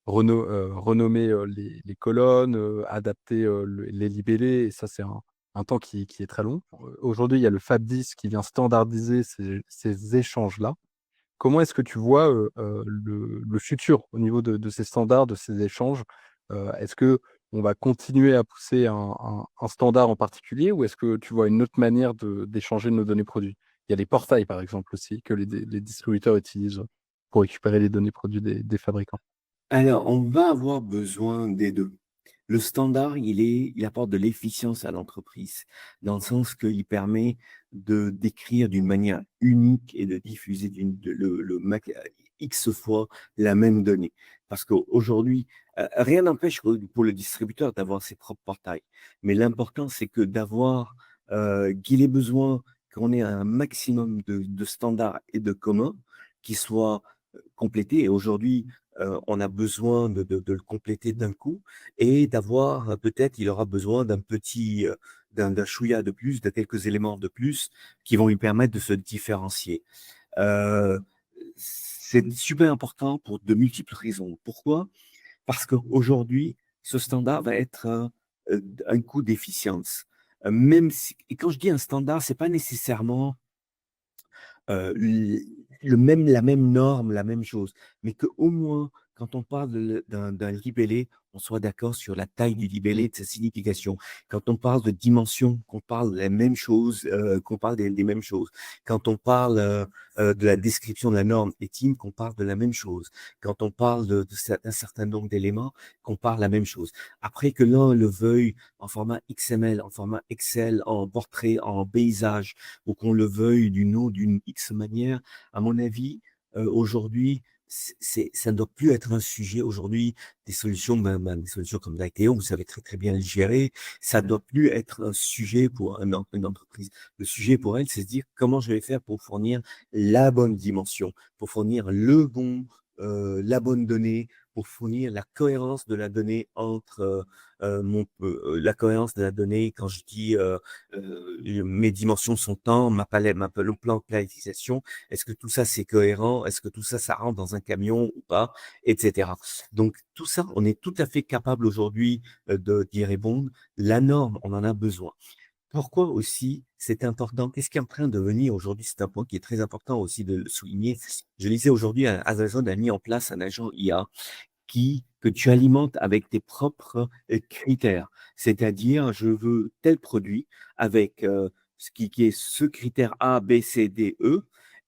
renommer les colonnes, adapter les libellés, et ça, c'est un temps qui est très long. Aujourd'hui, il y a le FAB10 qui vient standardiser ces échanges-là. Comment est-ce que tu vois le futur au niveau de ces standards, de ces échanges? Est-ce que on va continuer à pousser un standard en particulier, ou est-ce que tu vois une autre manière d'échanger nos données produits? Il y a les portails, par exemple, aussi, que les distributeurs utilisent pour récupérer les données produits des fabricants. Alors, on va avoir besoin des deux. Le standard, il apporte de l'efficience à l'entreprise, dans le sens qu'il permet de d'écrire d'une manière unique et de diffuser X fois la même donnée. Parce qu'aujourd'hui, rien n'empêche pour le distributeur d'avoir ses propres portails. Mais l'important, c'est que qu'il ait besoin qu'on ait un maximum de standards et de communs qui soient complétés. Et aujourd'hui, on a besoin de le compléter d'un coup et d'avoir, peut-être, il aura besoin d'un chouïa de plus, de quelques éléments de plus qui vont lui permettre de se différencier. Euh, c'est super important pour de multiples raisons. Pourquoi? Parce qu'aujourd'hui, ce standard va être un coût d'efficience. Même si, et quand je dis un standard, c'est pas nécessairement la même norme, la même chose, mais qu'au moins, quand on parle d'un libellé, on soit d'accord sur la taille du libellé, de sa signification. Quand on parle de dimension, qu'on parle des mêmes choses, qu'on parle des mêmes choses. Quand on parle de la description de la norme ETIM, qu'on parle de la même chose. Quand on parle d'un certain nombre d'éléments, qu'on parle la même chose. Après que l'un le veuille en format XML, en format Excel, en portrait, en paysage, ou qu'on le veuille d'une X manière, à mon avis, aujourd'hui, ça ne doit plus être un sujet. Aujourd'hui, des solutions comme Dacteo, vous savez très très bien le gérer, ça ne doit plus être un sujet pour une entreprise. Le sujet pour elle, c'est de se dire comment je vais faire pour fournir la bonne dimension, pour fournir la bonne donnée, pour fournir la cohérence de la donnée entre la cohérence de la donnée quand je dis mes dimensions sont temps, ma palette, le plan de planification, est-ce que tout ça c'est cohérent, est-ce que tout ça ça rentre dans un camion ou pas, etc. Donc tout ça, on est tout à fait capable aujourd'hui d'y répondre. La norme, on en a besoin. Pourquoi aussi c'est important? Qu'est-ce qui est en train de venir aujourd'hui? C'est un point qui est très important aussi de le souligner. Je lisais aujourd'hui, Amazon a mis en place un agent IA que tu alimentes avec tes propres critères. C'est-à-dire, je veux tel produit avec qui est ce critère A, B, C, D, E.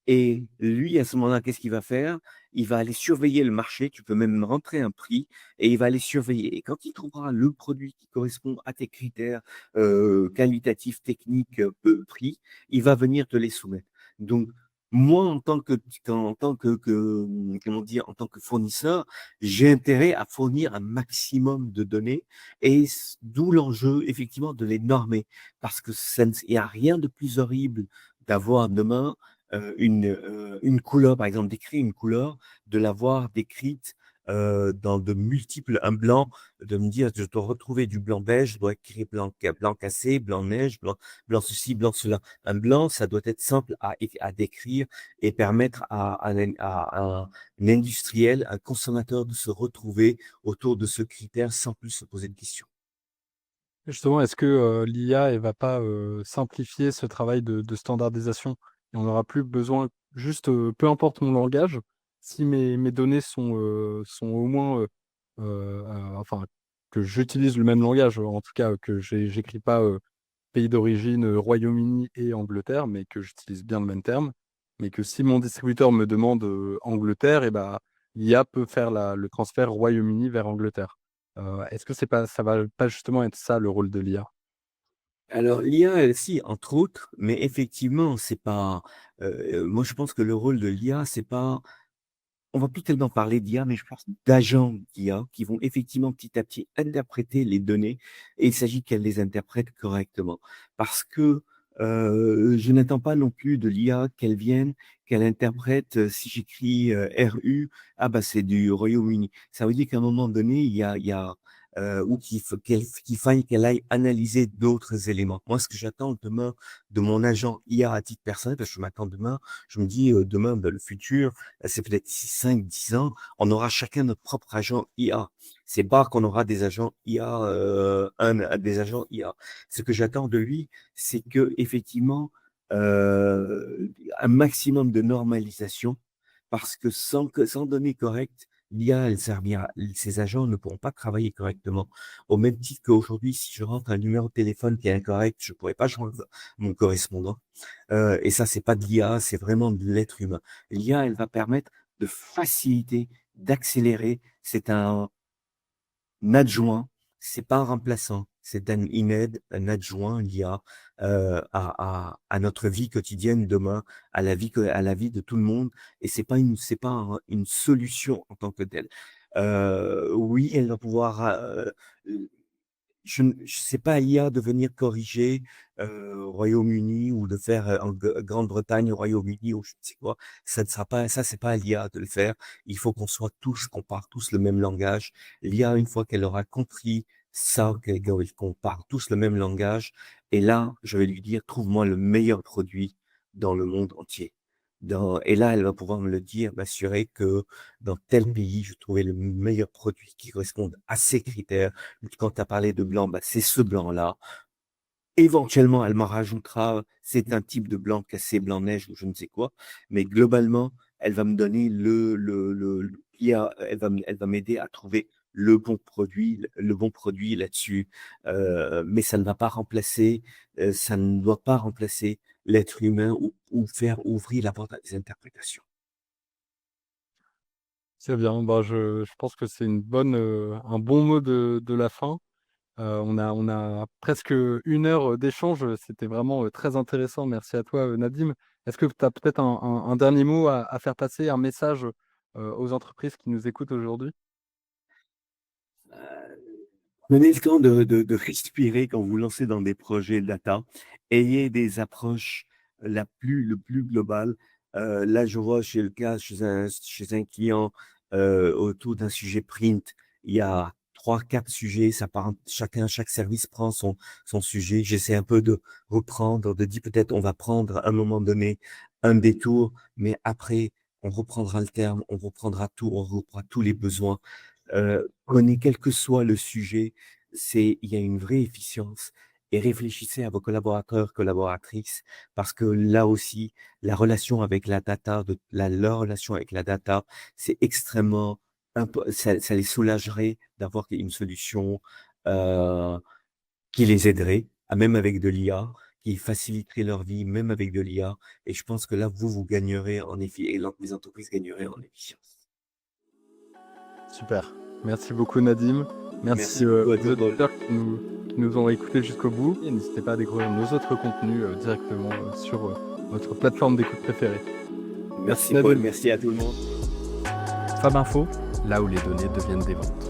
Et lui, à ce moment-là, qu'est-ce qu'il va faire? Il va aller surveiller le marché. Tu peux même rentrer un prix et il va aller surveiller. Et quand il trouvera le produit qui correspond à tes critères qualitatifs, techniques, peu prix, il va venir te les soumettre. Donc, moi, comment dire, en tant que fournisseur, j'ai intérêt à fournir un maximum de données et d'où l'enjeu, effectivement, de les normer. Parce que il n'y a rien de plus horrible d'avoir demain une couleur, par exemple, d'écrire une couleur, de l'avoir décrite dans de multiples, un blanc, de me dire, je dois retrouver du blanc beige, je dois écrire blanc cassé, blanc neige, blanc ceci, blanc cela. Un blanc, ça doit être simple à décrire et permettre à un industriel, un consommateur de se retrouver autour de ce critère sans plus se poser de questions. Justement, est-ce que l'IA, elle va pas simplifier ce travail de standardisation? Et on n'aura plus besoin, juste, peu importe mon langage, si mes données sont au moins, enfin, que j'utilise le même langage, en tout cas, que j'écris pas pays d'origine, Royaume-Uni et Angleterre, mais que j'utilise bien le même terme. Mais que si mon distributeur me demande Angleterre, et ben, l'IA peut faire le transfert Royaume-Uni vers Angleterre. Est-ce que ça va pas justement être ça le rôle de l'IA? Alors, l'IA, elle, si, entre autres, mais effectivement, c'est pas. Moi, je pense que le rôle de l'IA, c'est pas. On va plus tellement parler d'IA, mais je pense d'agents d'IA qui vont effectivement petit à petit interpréter les données et il s'agit qu'elles les interprètent correctement. Parce que je n'attends pas non plus de l'IA qu'elle interprète, si j'écris RU, ah bah c'est du Royaume-Uni. Ça veut dire qu'à un moment donné, il y a ou qu'il faille qu'elle aille analyser d'autres éléments. Moi, ce que j'attends demain de mon agent IA à titre personnel, parce que je m'attends demain, je me dis demain, ben, le futur, c'est peut-être 5, 10 ans, on aura chacun notre propre agent IA. C'est pas qu'on aura des agents IA, des agents IA. Ce que j'attends de lui, c'est que effectivement, un maximum de normalisation, parce que sans données correctes, l'IA, elle servira, ces agents ne pourront pas travailler correctement. Au même titre qu'aujourd'hui, si je rentre un numéro de téléphone qui est incorrect, je pourrais pas joindre mon correspondant. Et ça, c'est pas de l'IA, c'est vraiment de l'être humain. L'IA, elle va permettre de faciliter, d'accélérer. C'est un adjoint, c'est pas un remplaçant, c'est une aide, un adjoint, l'IA, à notre vie quotidienne demain, à la vie de tout le monde. Et c'est pas une solution en tant que telle. Oui, elle va pouvoir, je sais pas, IA de venir corriger au Royaume-Uni ou de faire en Grande-Bretagne, au Royaume-Uni ou je ne sais quoi. Ça ne sera pas, ça, c'est pas à l'IA de le faire. Il faut qu'on parle tous le même langage. L'IA, une fois qu'elle aura compris ça, qu'on parle tous le même langage, et là, je vais lui dire, trouve-moi le meilleur produit dans le monde entier. Et là, elle va pouvoir me le dire, m'assurer que dans tel pays, je trouvais le meilleur produit qui corresponde à ces critères. Quand tu as parlé de blanc, bah, c'est ce blanc-là. Éventuellement, elle m'en rajoutera, c'est un type de blanc cassé, blanc neige ou je ne sais quoi. Mais globalement, elle va me donner elle va m'aider à trouver le bon produit là-dessus. Mais ça ne va pas remplacer, ça ne doit pas remplacer l'être humain ou faire ouvrir la porte à des interprétations. C'est bien, bah, je pense que c'est un bon mot de la fin. On a presque 1 heure, d'échange, c'était vraiment, très intéressant. Merci à toi, Nadim. Est-ce que tu as peut-être un dernier mot à faire passer, un message, aux entreprises qui nous écoutent aujourd'hui? Prenez le temps de respirer quand vous lancez dans des projets data. Ayez des approches le plus globales. Là, je vois chez le cas, chez un client, autour d'un sujet print, il y a 3, 4 sujets. Chaque service prend son sujet. J'essaie un peu de reprendre, de dire peut-être on va prendre à un moment donné un détour, mais après, on reprendra le terme, on reprendra tout, on reprendra tous les besoins. Prenez quel que soit le sujet, il y a une vraie efficience et réfléchissez à vos collaborateurs, collaboratrices, parce que là aussi, la relation avec la data, leur relation avec la data, c'est extrêmement, ça les soulagerait d'avoir une solution euh, qui les aiderait, même avec de l'IA, qui faciliterait leur vie, même avec de l'IA. Et je pense que là, vous gagnerez en efficacité, et les entreprises gagneraient en efficience. Super. Merci beaucoup, Nadim. Merci, Merci beaucoup à aux toi, Paul. auditeurs qui nous ont écoutés jusqu'au bout et n'hésitez pas à découvrir nos autres contenus, directement, sur, votre plateforme d'écoute préférée. Merci, Merci Paul, Nadim. merci à tout le monde. Fab Info, là où les données deviennent des ventes.